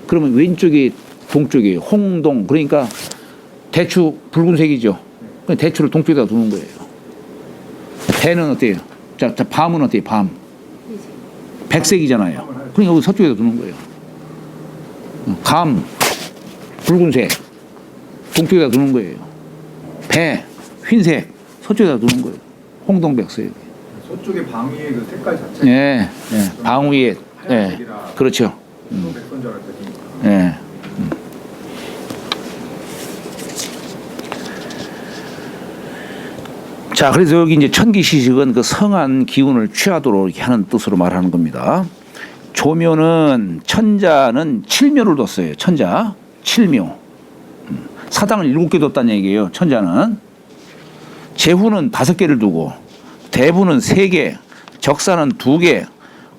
[SPEAKER 1] 그러면 왼쪽이 동쪽이에요. 홍동. 그러니까 대추 붉은색이죠. 대추를 동쪽에다 두는 거예요. 배는 어때요? 자, 밤은 어때요? 밤. 백색이잖아요. 그러니까 여기 서쪽에다 두는 거예요. 감, 붉은색, 동쪽에다 두는 거예요. 배, 흰색, 서쪽에다 두는 거예요. 홍동백서예요.
[SPEAKER 3] 서쪽의 방위의 그 색깔 자체.
[SPEAKER 1] 예, 예, 방위에, 예, 그렇죠.
[SPEAKER 3] 홍동백서인 줄 알았더니.
[SPEAKER 1] 예. 자, 그래서 여기 이제 천기시식은 그 성한 기운을 취하도록 이렇게 하는 뜻으로 말하는 겁니다. 조묘는 천자는 7묘를 뒀어요. 천자 7묘. 사당을 7개 뒀다는 얘기예요. 천자는. 제후는 5개를 두고 대부는 3개, 적사는 2개,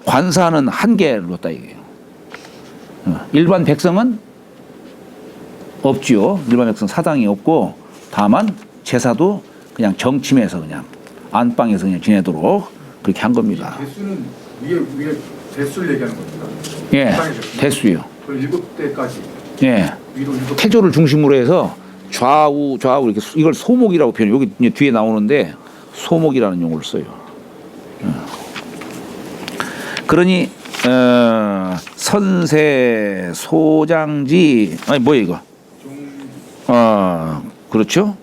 [SPEAKER 1] 관사는 1개를 뒀다 이게요. 일반 백성은 없지요. 일반 백성 사당이 없고 다만 제사도 그냥 정침해서 그냥 안방에서 그냥 지내도록 그렇게 한 겁니다.
[SPEAKER 3] 대수는 위에 대수를 얘기하는 겁니다.
[SPEAKER 1] 예, 대수요.
[SPEAKER 3] 그 7대까지.
[SPEAKER 1] 예,
[SPEAKER 3] 위로 7대.
[SPEAKER 1] 태조를 중심으로 해서 좌우 이렇게 이걸 소목이라고 표현해요. 여기 이제 뒤에 나오는데 소목이라는 용어를 써요. 그러니 선세 소장지 아니 뭐야 이거? 그렇죠?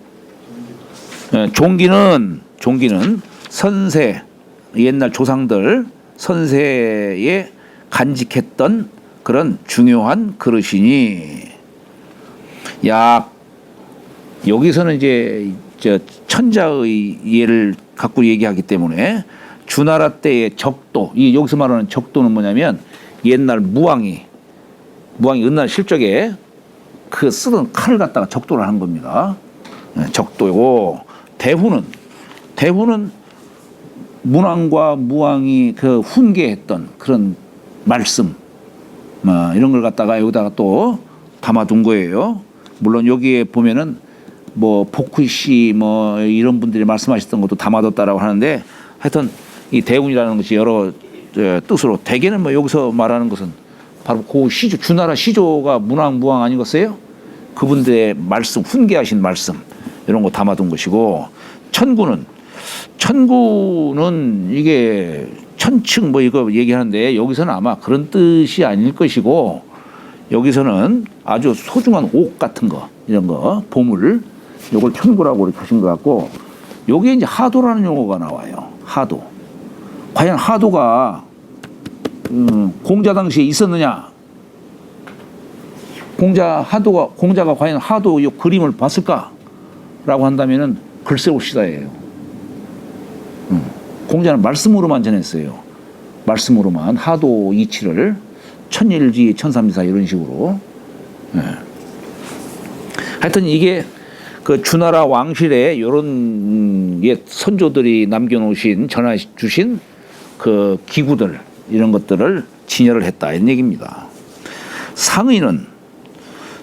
[SPEAKER 1] 종기는 선세 옛날 조상들 선세에 간직했던 그런 중요한 그릇이니. 약 여기서는 이제 천자의 예를 갖고 얘기하기 때문에 주나라 때의 적도, 이 여기서 말하는 적도는 뭐냐면 옛날 무왕이 은날 실적에 그 쓰던 칼을 갖다가 적도를 하는 겁니다. 적도고, 대후는 문왕과 무왕이 그 훈계했던 그런 말씀, 이런 걸 갖다가 여기다가 또 담아둔 거예요. 물론 여기에 보면은 뭐 복후씨 뭐 이런 분들이 말씀하셨던 것도 담아뒀다라고 하는데, 하여튼 이 대운이라는 것이 여러 뜻으로, 대개는 뭐 여기서 말하는 것은 바로 그 시조, 주나라 시조가 문왕 무왕 아니겠어요? 그분들의 말씀, 훈계하신 말씀 이런 거 담아둔 것이고, 천구는 이게 천층 뭐 이거 얘기하는데 여기서는 아마 그런 뜻이 아닐 것이고, 여기서는 아주 소중한 옥 같은 거, 이런 거, 보물, 요걸 천구라고 이렇게 하신 것 같고, 여기에 이제 하도라는 용어가 나와요. 하도. 과연 하도가 공자 당시에 있었느냐? 공자가 과연 하도 이 그림을 봤을까라고 한다면은 글쎄 옵시다예요. 공자는 말씀으로만 전했어요. 말씀으로만 하도 이치를 천일지 천삼지사 이런 식으로. 하여튼 이게 그 주나라 왕실에 이런 옛 선조들이 남겨놓으신, 전해 주신 그 기구들, 이런 것들을 진열을 했다 이런 얘기입니다. 상의는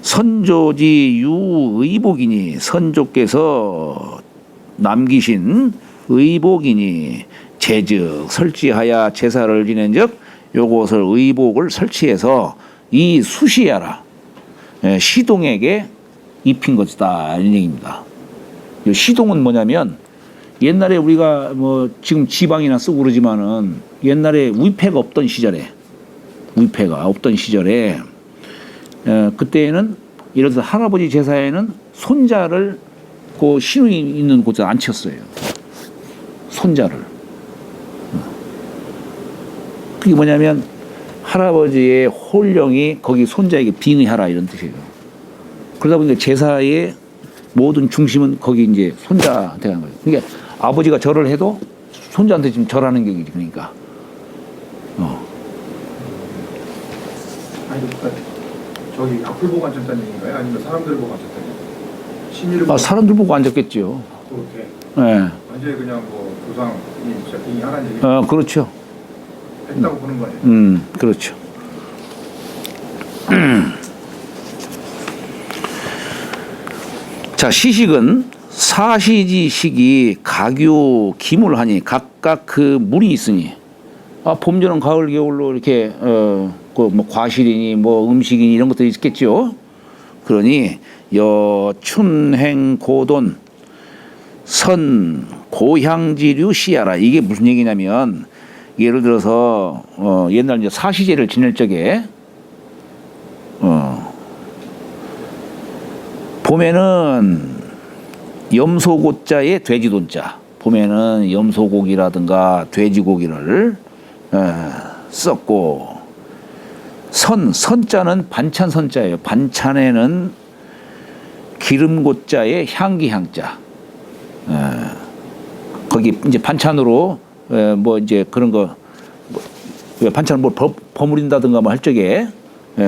[SPEAKER 1] 선조지 유의복이니, 선조께서 남기신 의복이니, 제즉 설치하여 제사를 지낸즉 요것을 의복을 설치해서 이 수시하라, 시동에게 입힌 것이다 이런 얘기입니다. 이 시동은 뭐냐면, 옛날에 우리가 뭐 지금 지방이나 쓰고 그러지만은 옛날에 위패가 없던 시절에 그때에는 예를 들어서 할아버지 제사에는 손자를 그 신우이 있는 곳에 앉혔어요. 손자를. 그게 뭐냐면 할아버지의 홀령이 거기 손자에게 빙의하라 이런 뜻이에요. 그러다 보니까 제사의 모든 중심은 거기 이제 손자한테 가는 거예요. 그러니까 아버지가 절을 해도 손자한테 지금 절하는 게 그러니까.
[SPEAKER 3] 아니, 그러니까 저기 앞을 보고 앉혔다는 얘기인가요? 아니면 사람들을 보고 앉혔다는 얘기인가요? 신의를 보고
[SPEAKER 1] 사람들 보고 앉았겠죠.
[SPEAKER 3] 그렇게.
[SPEAKER 1] 네.
[SPEAKER 3] 완전히 그냥 뭐 조상이 진짜 빙의 하라는 얘기.
[SPEAKER 1] 그렇죠.
[SPEAKER 3] 했다고 보는 거예요.
[SPEAKER 1] 그렇죠. 자, 시식은 사시지식이 가교 기물하니 각각 그 물이 있으니, 봄, 여름, 가을, 겨울로 이렇게 그 뭐 과실이니 뭐 음식이니 이런 것들이 있겠죠. 그러니 춘행 고돈 선 고향지류 시야라, 이게 무슨 얘기냐면, 예를 들어서 옛날 이제 사시제를 지낼 적에 봄에는 염소고자에 돼지돈자, 봄에는 염소고기라든가 돼지고기를 썼고, 선자는 반찬 선자예요. 반찬에는 기름고자에 향기향자, 거기 이제 반찬으로 뭐 이제 그런 거, 반찬을 뭐 버무린다든가 뭐 할 적에,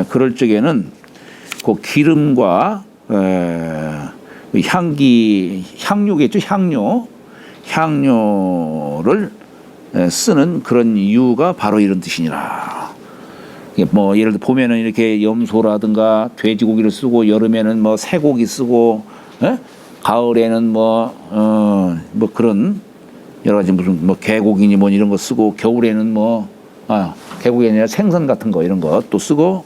[SPEAKER 1] 그럴 적에는 그 기름과 향료겠죠. 향료를 쓰는 그런 이유가 바로 이런 뜻이니라. 뭐 예를 들어 봄에는 이렇게 염소라든가 돼지고기를 쓰고, 여름에는 뭐 쇠고기 쓰고, 가을에는 뭐 그런 여러 가지 무슨 뭐 개고기니 뭐 이런 거 쓰고, 겨울에는 개고기 아니라 생선 같은 거 이런 거 또 쓰고,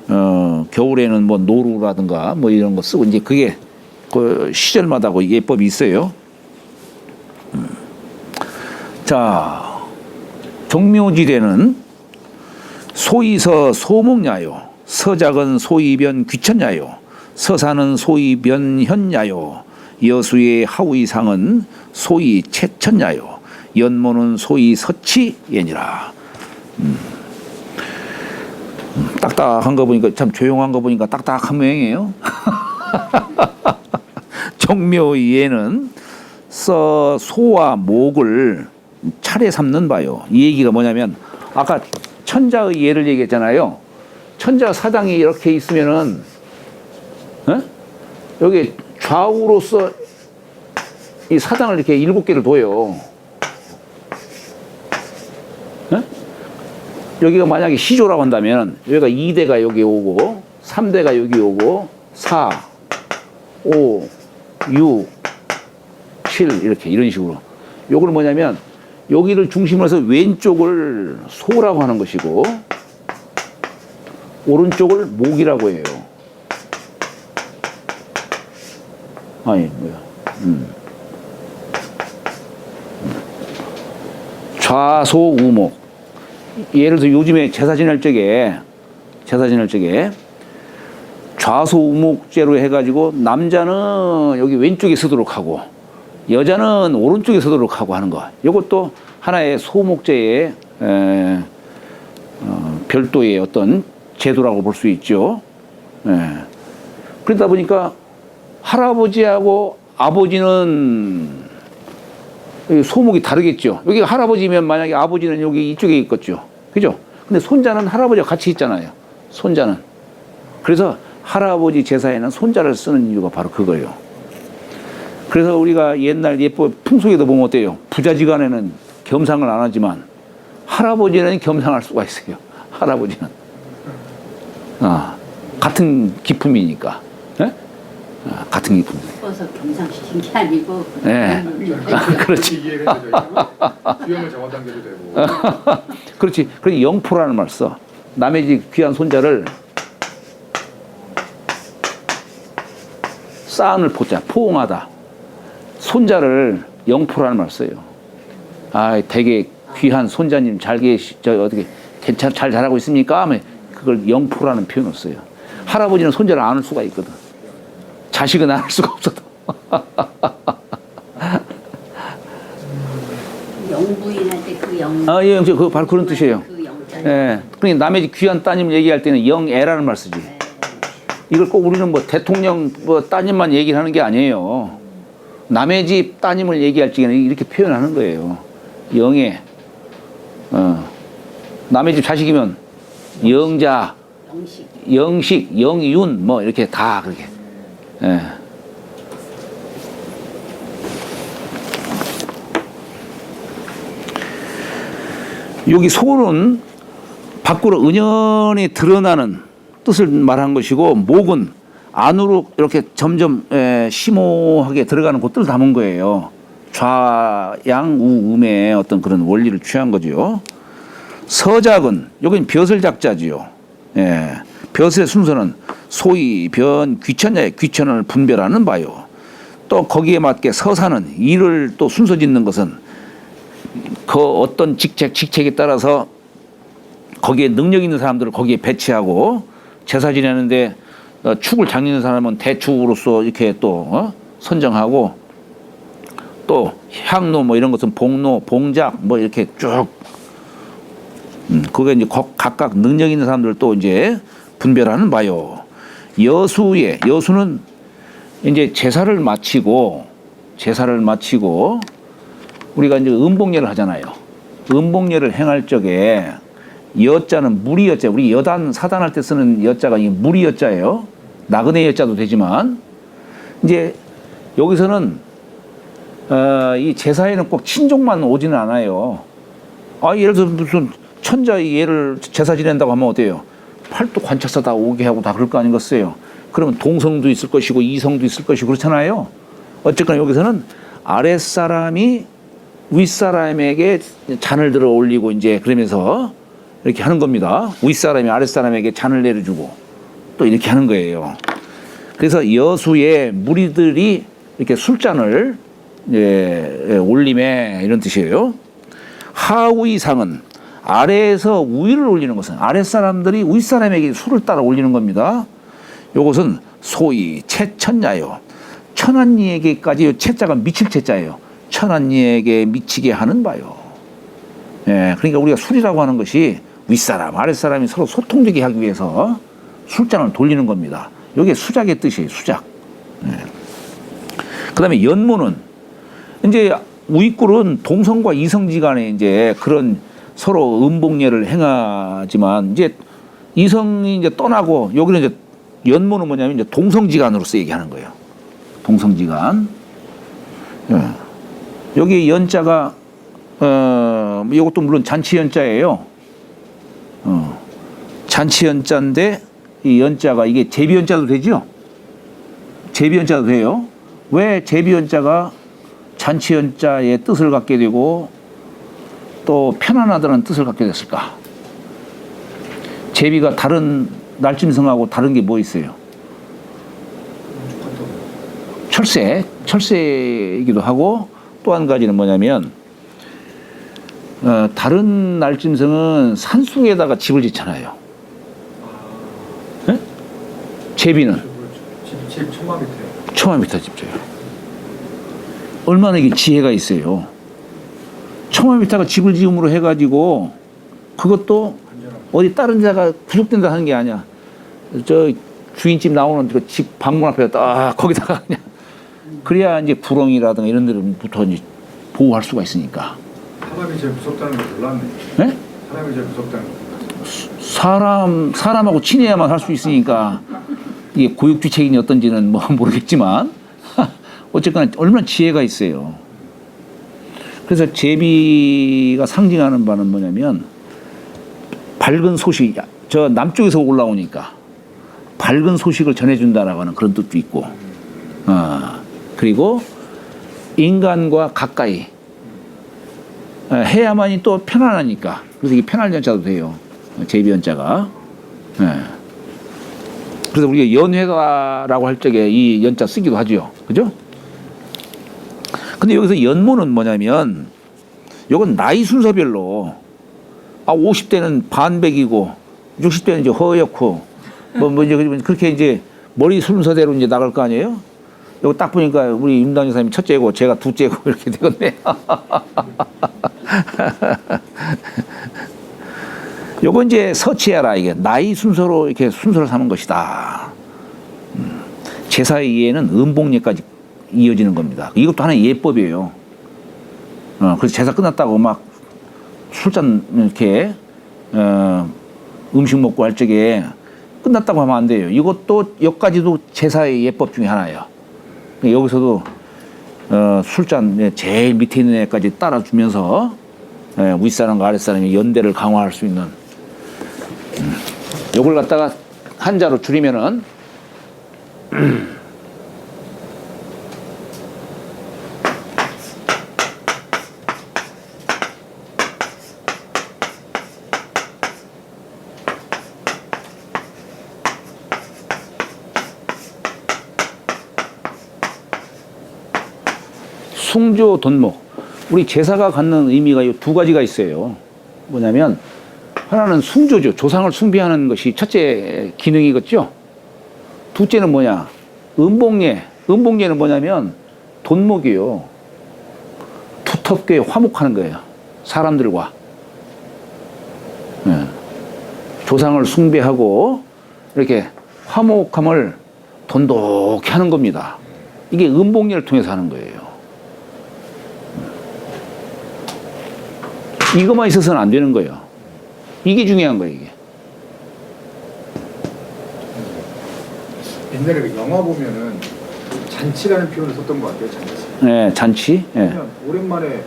[SPEAKER 1] 겨울에는 뭐 노루라든가 뭐 이런 거 쓰고, 이제 그게 그 시절마다 그 예법이 있어요. 자, 정묘지대는 소이서 소목냐요, 서작은 소이변 귀천냐요, 서사는 소이변 현냐요, 여수의 하우이상은 소이 채천냐요, 연모는 소이 서치예니라. 딱딱한 거 보니까 참 조용한 거 보니까 딱딱한 모양이에요. 정묘이에는 소와 목을 차례 삼는 바요. 이 얘기가 뭐냐면 아까 천자의 예를 얘기했잖아요. 천자 사당이 이렇게 있으면은 여기 좌우로서 이 사당을 이렇게 7개를 둬요. 여기가 만약에 시조라고 한다면 여기가 2대가 여기 오고 3대가 여기 오고 4, 5, 6, 7 이렇게 이런 식으로. 요거는 뭐냐면 여기를 중심으로 해서 왼쪽을 소라고 하는 것이고 오른쪽을 목이라고 해요. 아니 뭐야? 좌소우목. 예를 들어 요즘에 제사 지낼 적에 좌소우목제로 해가지고 남자는 여기 왼쪽에 서도록 하고 여자는 오른쪽에 서도록 하고 하는 거. 이것도 하나의 소목제의 별도의 어떤 제도라고 볼 수 있죠. 그러다 보니까 할아버지하고 아버지는 소목이 다르겠죠. 여기 할아버지면 만약에 아버지는 여기 이쪽에 있겠죠. 그죠? 근데 손자는 할아버지와 같이 있잖아요. 손자는. 그래서 할아버지 제사에는 손자를 쓰는 이유가 바로 그거예요. 그래서 우리가 옛날 풍속에도 보면 어때요? 부자지간에는 겸상을 안 하지만 할아버지는 겸상할 수가 있어요. 할아버지는. 같은 기품이니까. 같은 기품.
[SPEAKER 5] 싶어서 겸상시킨 게 아니고.
[SPEAKER 1] 네. 그렇지.
[SPEAKER 3] 이해를 해서 저희가 수염을 잡아당겨도 되고.
[SPEAKER 1] 그렇지. 그래서 영포라는 말 써. 남의 집 귀한 손자를 쌓은을 포자, 포옹하다. 손자를 영포라는 말 써요. 되게 귀한 손자님 잘 어떻게 잘 자라고 있습니까? 하면 그걸 영포라는 표현을 써요. 할아버지는 손자를 안을 수가 있거든. 자식은 안을 수가 없어도.
[SPEAKER 5] 영부인할 때 그 영.
[SPEAKER 1] 예, 그 바로 그런 뜻이에요.
[SPEAKER 5] 그 영자.
[SPEAKER 1] 예. 그러니까 남의 집 귀한 따님 얘기할 때는 영애라는 말 쓰지. 이걸 꼭 우리는 뭐 대통령 따님만 얘기를 하는 게 아니에요. 남의 집 따님을 얘기할 적에는 이렇게 표현하는 거예요. 영애. 남의 집 자식이면 영자, 영식, 영윤 뭐 이렇게 다 그렇게. 예. 여기 소는 밖으로 은연히 드러나는 뜻을 말한 것이고 목은 안으로 이렇게 점점 심오하게 들어가는 그 뜻을 담은 거예요. 좌양우음의 어떤 그런 원리를 취한 거죠. 서작은 여기는 벼슬 작자지요. 벼슬의 순서는 소위 변 귀천자의 귀천을 분별하는 바요. 또 거기에 맞게 서사는 이를 또 순서 짓는 것은 그 어떤 직책에 따라서 거기에 능력 있는 사람들을 거기에 배치하고 제사 지내는데 축을 장리는 사람은 대축으로서 이렇게 또 선정하고 또 향로 뭐 이런 것은 복로, 봉작 뭐 이렇게 쭉 그게 이제 각각 능력 있는 사람들을 또 이제 분별하는 바요. 여수는 이제 제사를 마치고 우리가 이제 음복례를 하잖아요. 음복례를 행할 적에 여자는 무리 여자, 우리 여단 사단할 때 쓰는 여자가 이 무리 여자예요. 나그네 여자도 되지만 이제 여기서는 이 제사에는 꼭 친족만 오지는 않아요. 예를 들어 무슨 천자의 예를 제사 지낸다고 하면 어때요? 팔도 관찰사 다 오게 하고 다 그럴 거 아니겠어요? 그러면 동성도 있을 것이고 이성도 있을 것이고 그렇잖아요. 어쨌거나 여기서는 아랫사람이 윗사람에게 잔을 들어 올리고 이제 그러면서 이렇게 하는 겁니다. 윗사람이 아랫사람에게 잔을 내려주고 또 이렇게 하는 거예요. 그래서 여수의 무리들이 이렇게 술잔을 올림에 이런 뜻이에요. 하우이상은 아래에서 우위를 올리는 것은 아랫사람들이 윗사람에게 술을 따라 올리는 겁니다. 요것은 소위 채천야요. 천한이에게까지 채자가 미칠 채자예요. 천한이에게 미치게 하는 바요. 그러니까 우리가 술이라고 하는 것이 윗사람, 아랫사람이 서로 소통되게 하기 위해서 술잔을 돌리는 겁니다. 이게 수작의 뜻이에요, 수작. 그 다음에 연모는 이제 우익굴은 동성과 이성지간에 이제 그런 서로 음복례를 행하지만 이제 이성이 이제 떠나고 여기는 이제 연모는 뭐냐면 이제 동성지간으로서 얘기하는 거예요. 동성지간. 예. 여기 연자가 이것도 물론 잔치연자예요. 잔치연자인데 이 연자가 이게 제비연자도 되죠? 제비연자도 돼요. 왜 제비연자가 잔치연자의 뜻을 갖게 되고 또 편안하다는 뜻을 갖게 됐을까? 제비가 다른 날짐승하고 다른 게 뭐 있어요? 철새이기도 하고 또 한 가지는 뭐냐면 다른 날짐승은 산속에다가 집을 짓잖아요. 네? 제비는
[SPEAKER 3] 집 천막 밑에.
[SPEAKER 1] 천막 밑에 집 져요. 얼마나 이게 지혜가 있어요. 천막 밑에가 집을 지음으로 해가지고 그것도 어디 다른 자가 구속된다 하는 게 아니야. 저 주인집 나오는 그 집 방문 앞에 딱 거기다가 그냥 그래야 이제 구렁이라든가 이런 데부터 이제 보호할 수가 있으니까.
[SPEAKER 3] 사람이 제일 무섭다는 걸 몰랐네.
[SPEAKER 1] 네?
[SPEAKER 3] 사람이 제일 무섭다는 걸.
[SPEAKER 1] 사람하고 친해야만 할 수 있으니까 이게 고육주책인이 어떤지는 뭐 모르겠지만 어쨌거나 얼마나 지혜가 있어요. 그래서 제비가 상징하는 바는 뭐냐면 밝은 소식, 저 남쪽에서 올라오니까 밝은 소식을 전해준다라고 하는 그런 뜻도 있고, 그리고 인간과 가까이 해야만이 또 편안하니까. 그래서 이게 편할 연자도 돼요. 제비 연자가. 그래서 우리가 연회가라고 할 적에 이 연자 쓰기도 하죠. 그죠? 근데 여기서 연모는 뭐냐면 이건 나이 순서별로 50대는 반백이고 60대는 이제 허옇고 뭐 이제 그렇게 이제 머리 순서대로 이제 나갈 거 아니에요? 이거 딱 보니까 우리 윤 당사님이 첫째고 제가 둘째고 이렇게 되겠네. 요거 이제 서치해라. 이게 나이 순서로 이렇게 순서를 삼은 것이다. 제사의 이해는 음복례까지 이어지는 겁니다. 이것도 하나의 예법이에요. 그래서 제사 끝났다고 막 술잔 이렇게 음식 먹고 할 적에 끝났다고 하면 안 돼요. 이것도 여기까지도 제사의 예법 중에 하나예요. 여기서도 술잔 제일 밑에 있는 애까지 따라주면서 윗사람과 아랫사람이 연대를 강화할 수 있는 요걸 갖다가 한자로 줄이면은 숭조 돈목. 우리 제사가 갖는 의미가 이 두 가지가 있어요. 뭐냐면 하나는 숭조죠. 조상을 숭배하는 것이 첫째 기능이겠죠. 둘째는 뭐냐? 음복례. 음복례는 뭐냐면 돈목이요. 두텁게 화목하는 거예요. 사람들과. 조상을 숭배하고 이렇게 화목함을 돈독히 하는 겁니다. 이게 음복례를 통해서 하는 거예요. 이것만 있어서는 안 되는 거예요. 이게 중요한 거예요, 이게.
[SPEAKER 3] 옛날에 그 영화 보면은 잔치라는 표현을 썼던 것 같아요, 잔치.
[SPEAKER 1] 네, 잔치. 네.
[SPEAKER 3] 그냥 오랜만에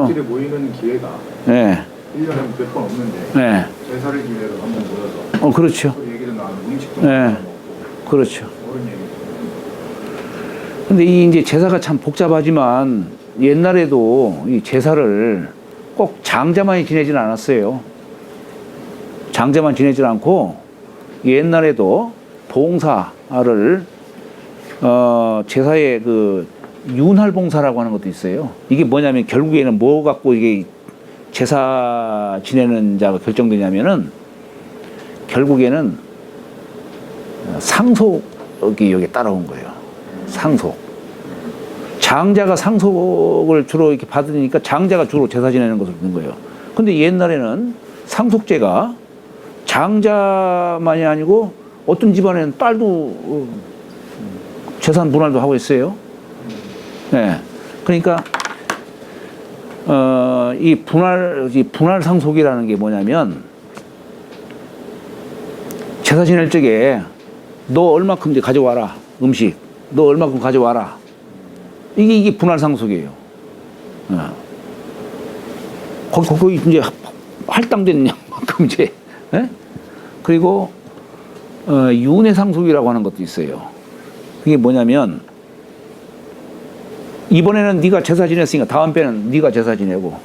[SPEAKER 3] 들이 모이는 기회가
[SPEAKER 1] 네.
[SPEAKER 3] 1년에 몇 번 없는데
[SPEAKER 1] 네.
[SPEAKER 3] 제사를 기회로 한번 모여서
[SPEAKER 1] 그렇죠.
[SPEAKER 3] 또 얘기도 나누고 음식도
[SPEAKER 1] 네.
[SPEAKER 3] 먹고
[SPEAKER 1] 그렇죠.
[SPEAKER 3] 그런 얘기.
[SPEAKER 1] 근데 이 이제 제사가 참 복잡하지만 옛날에도 이 제사를 꼭 장자만이 지내지는 않았어요. 장자만 지내지 않고 옛날에도 봉사를 제사의 그 윤활봉사라고 하는 것도 있어요. 이게 뭐냐면 결국에는 뭐 갖고 이게 제사 지내는 자가 결정되냐면은 결국에는 상속이 여기 따라온 거예요. 상속. 장자가 상속을 주로 이렇게 받으니까 장자가 주로 제사 지내는 것을 듣는 거예요. 근데 옛날에는 상속제가 장자만이 아니고 어떤 집안에는 딸도 재산 분할도 하고 있어요. 네. 그러니까 이 분할 상속이라는 게 뭐냐면 제사 지낼 적에 너 얼마큼 이제 가져와라 음식 너 얼마큼 가져와라 이게 분할 상속이에요. 거기 이제 할당된 양만큼 이제 예? 그리고 윤회 상속이라고 하는 것도 있어요. 그게 뭐냐면 이번에는 네가 제사 지냈으니까 다음 배는 네가 제사 지내고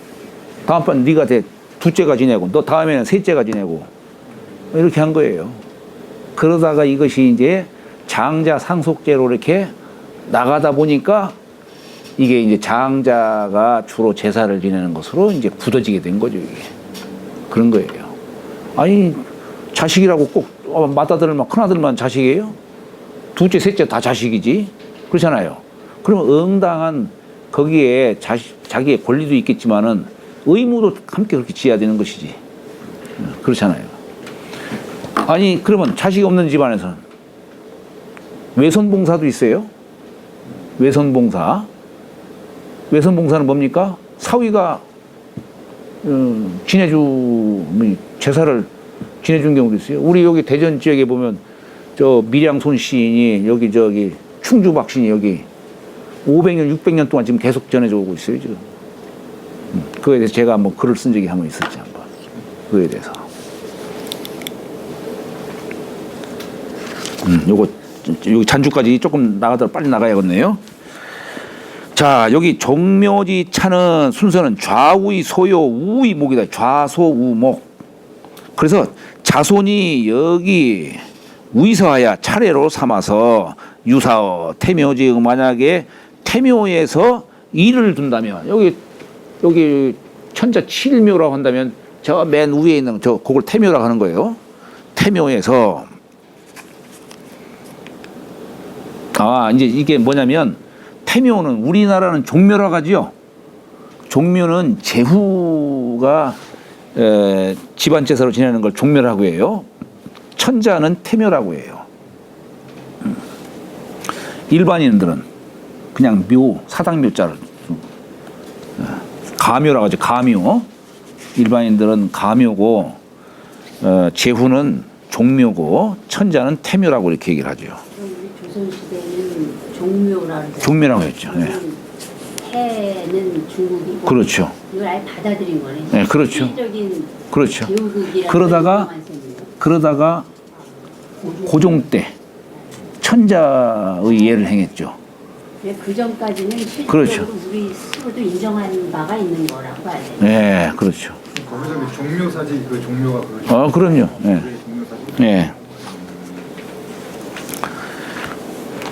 [SPEAKER 1] 다음 배는 네가 둘째가 지내고 너 다음에는 셋째가 지내고 이렇게 한 거예요. 그러다가 이것이 이제 장자 상속제로 이렇게 나가다 보니까 이게 이제 장자가 주로 제사를 지내는 것으로 이제 굳어지게 된 거죠. 이게 그런 거예요. 아니 자식이라고 꼭 맏아들만 큰아들만 자식이에요? 둘째 셋째 다 자식이지 그렇잖아요. 그러면 응당한 거기에 자기의 권리도 있겠지만은 의무도 함께 그렇게 지어야 되는 것이지. 그렇잖아요. 아니 그러면 자식이 없는 집안에서는 외손봉사도 있어요. 외손봉사는 뭡니까? 사위가 제사를 지내준 경우도 있어요. 우리 여기 대전 지역에 보면 저 밀양손 시인이 여기 저기 충주 박신이 여기 500년 600년 동안 지금 계속 전해져 오고 있어요 지금. 그거에 대해서 제가 한번 글을 쓴 적이 한번 있었지 한번. 그거에 대해서. 요거 여기 잔주까지 조금 나가다 빨리 나가야겠네요. 자 여기 종묘지 차는 순서는 좌우의 소요 우의 목이다. 좌소우목. 그래서 자손이 여기 위서하야 차례로 삼아서 유사어 태묘지 만약에 태묘에서 일을 둔다면 여기 천자 7묘라고 한다면 저 맨 위에 있는 그걸 태묘라고 하는 거예요. 태묘에서 이제 이게 뭐냐면 태묘는 우리나라는 종묘라고 하지요. 종묘는 제후가 집안 제사로 지내는 걸 종묘라고 해요. 천자는 태묘라고 해요. 일반인들은 그냥 사당묘자를 가묘라고 하죠. 가묘. 일반인들은 가묘고 제후는 종묘고 천자는 태묘라고 이렇게 얘기를 하죠.
[SPEAKER 5] 우리 조선시대는 종묘라고
[SPEAKER 1] 종묘라고 했죠. 네.
[SPEAKER 5] 해는 중국이고
[SPEAKER 1] 그렇죠.
[SPEAKER 5] 이걸 아예 받아들인 거네.
[SPEAKER 1] 네, 그렇죠.
[SPEAKER 5] 실질적인
[SPEAKER 1] 그렇죠.
[SPEAKER 5] 제후국이라는
[SPEAKER 1] 그러다가 고종 때 천자의 예를 행했죠.
[SPEAKER 5] 그 전까지는 실질적으로
[SPEAKER 1] 그렇죠.
[SPEAKER 5] 우리 스스로도 인정한 바가 있는 거라고 봐야 돼요.
[SPEAKER 1] 네, 그렇죠.
[SPEAKER 3] 거기서 종묘사지 그 종묘가 그거죠.
[SPEAKER 1] 그럼요. 네.
[SPEAKER 3] 종묘사지.
[SPEAKER 1] 네.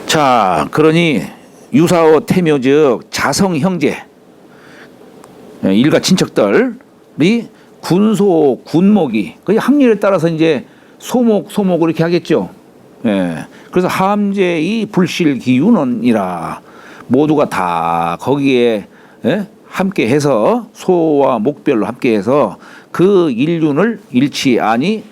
[SPEAKER 1] 자, 그러니 유사오 태묘즉 자성 형제 일가 친척들이 군소 군목이 그 학렬에 따라서 이제 소목 이렇게 하겠죠. 예. 그래서 함제의 불실 기윤원이라 모두가 다 거기에 함께 해서 소와 목별로 함께 해서 그 일륜을 잃지 아니하니라.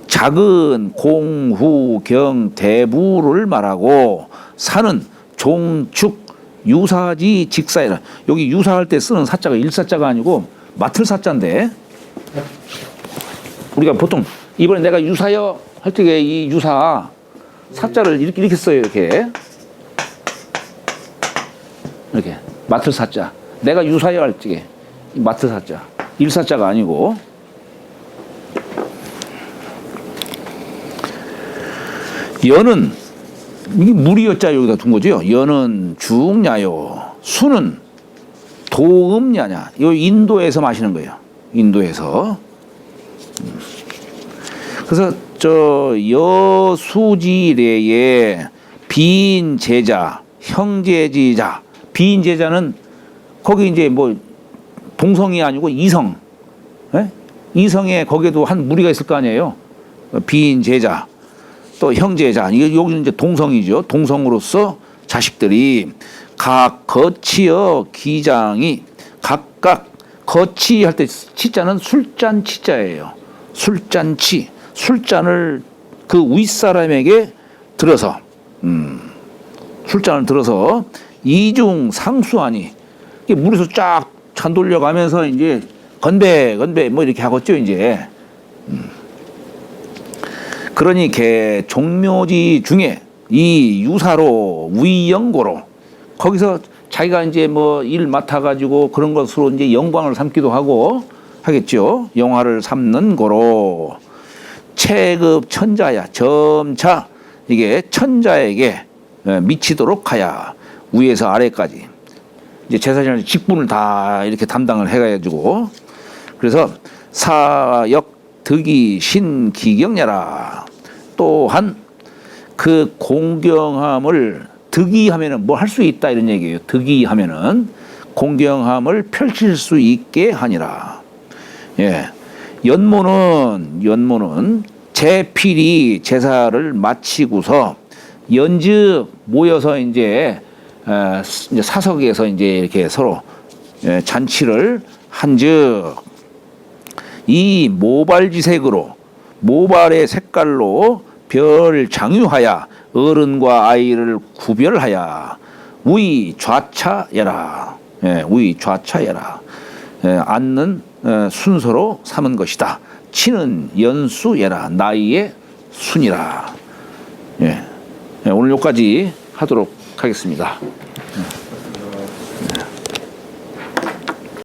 [SPEAKER 1] 작은 공후 경 대부를 말하고 사는 종축 유사지 직사이라. 여기 유사할 때 쓰는 사자가 일사자가 아니고 맡을 사자인데 우리가 보통 이번에 내가 유사여 할 때 이 유사 사자를 이렇게 써요. 이렇게 맡을 사자. 내가 유사여 할 때 맡을 사자 일사자가 아니고 연은 이게 무리여자 여기다 둔 거죠. 연은 중야요. 수는 도음야냐. 이 인도에서 마시는 거예요. 인도에서. 그래서 저 여수지례에 비인제자, 형제지자. 비인제자는 거기 이제 뭐 동성이 아니고 이성. 예? 이성에 거기에도 한 무리가 있을 거 아니에요. 비인제자. 또 형제자, 이게 여기는 이제 동성이죠. 동성으로서 자식들이 각 거치여 기장이 각각 거치할 때 치자는 술잔 치자예요. 술잔치, 술잔을 그 윗사람에게 들어서 술잔을 들어서 이중 상수하니 이게 물에서 쫙 잔 돌려가면서 이제 건배 뭐 이렇게 하겠죠 이제. 그러니 개 종묘지 중에 이 유사로 위영고로 거기서 자기가 이제 뭐 일 맡아가지고 그런 것으로 이제 영광을 삼기도 하고 하겠죠. 영화를 삼는 고로 체급 천자야 점차 이게 천자에게 미치도록 하야 위에서 아래까지 이제 제사장의 직분을 다 이렇게 담당을 해가지고 그래서 사역 득이 신기경야라 또한 그 공경함을 득이하면은 뭐 할 수 있다 이런 얘기예요. 득이하면은 공경함을 펼칠 수 있게 하니라. 예, 연모는 제필이 제사를 마치고서 연즉 모여서 이제 사석에서 이제 이렇게 서로 잔치를 한즉 이 모발지색으로 모발의 색깔로 별 장유하야 어른과 아이를 구별하야 위 좌차여라. 위 좌차여라. 앉는 순서로 삼은 것이다. 치는 연수여라. 나이의 순이라. 오늘 여기까지 하도록 하겠습니다.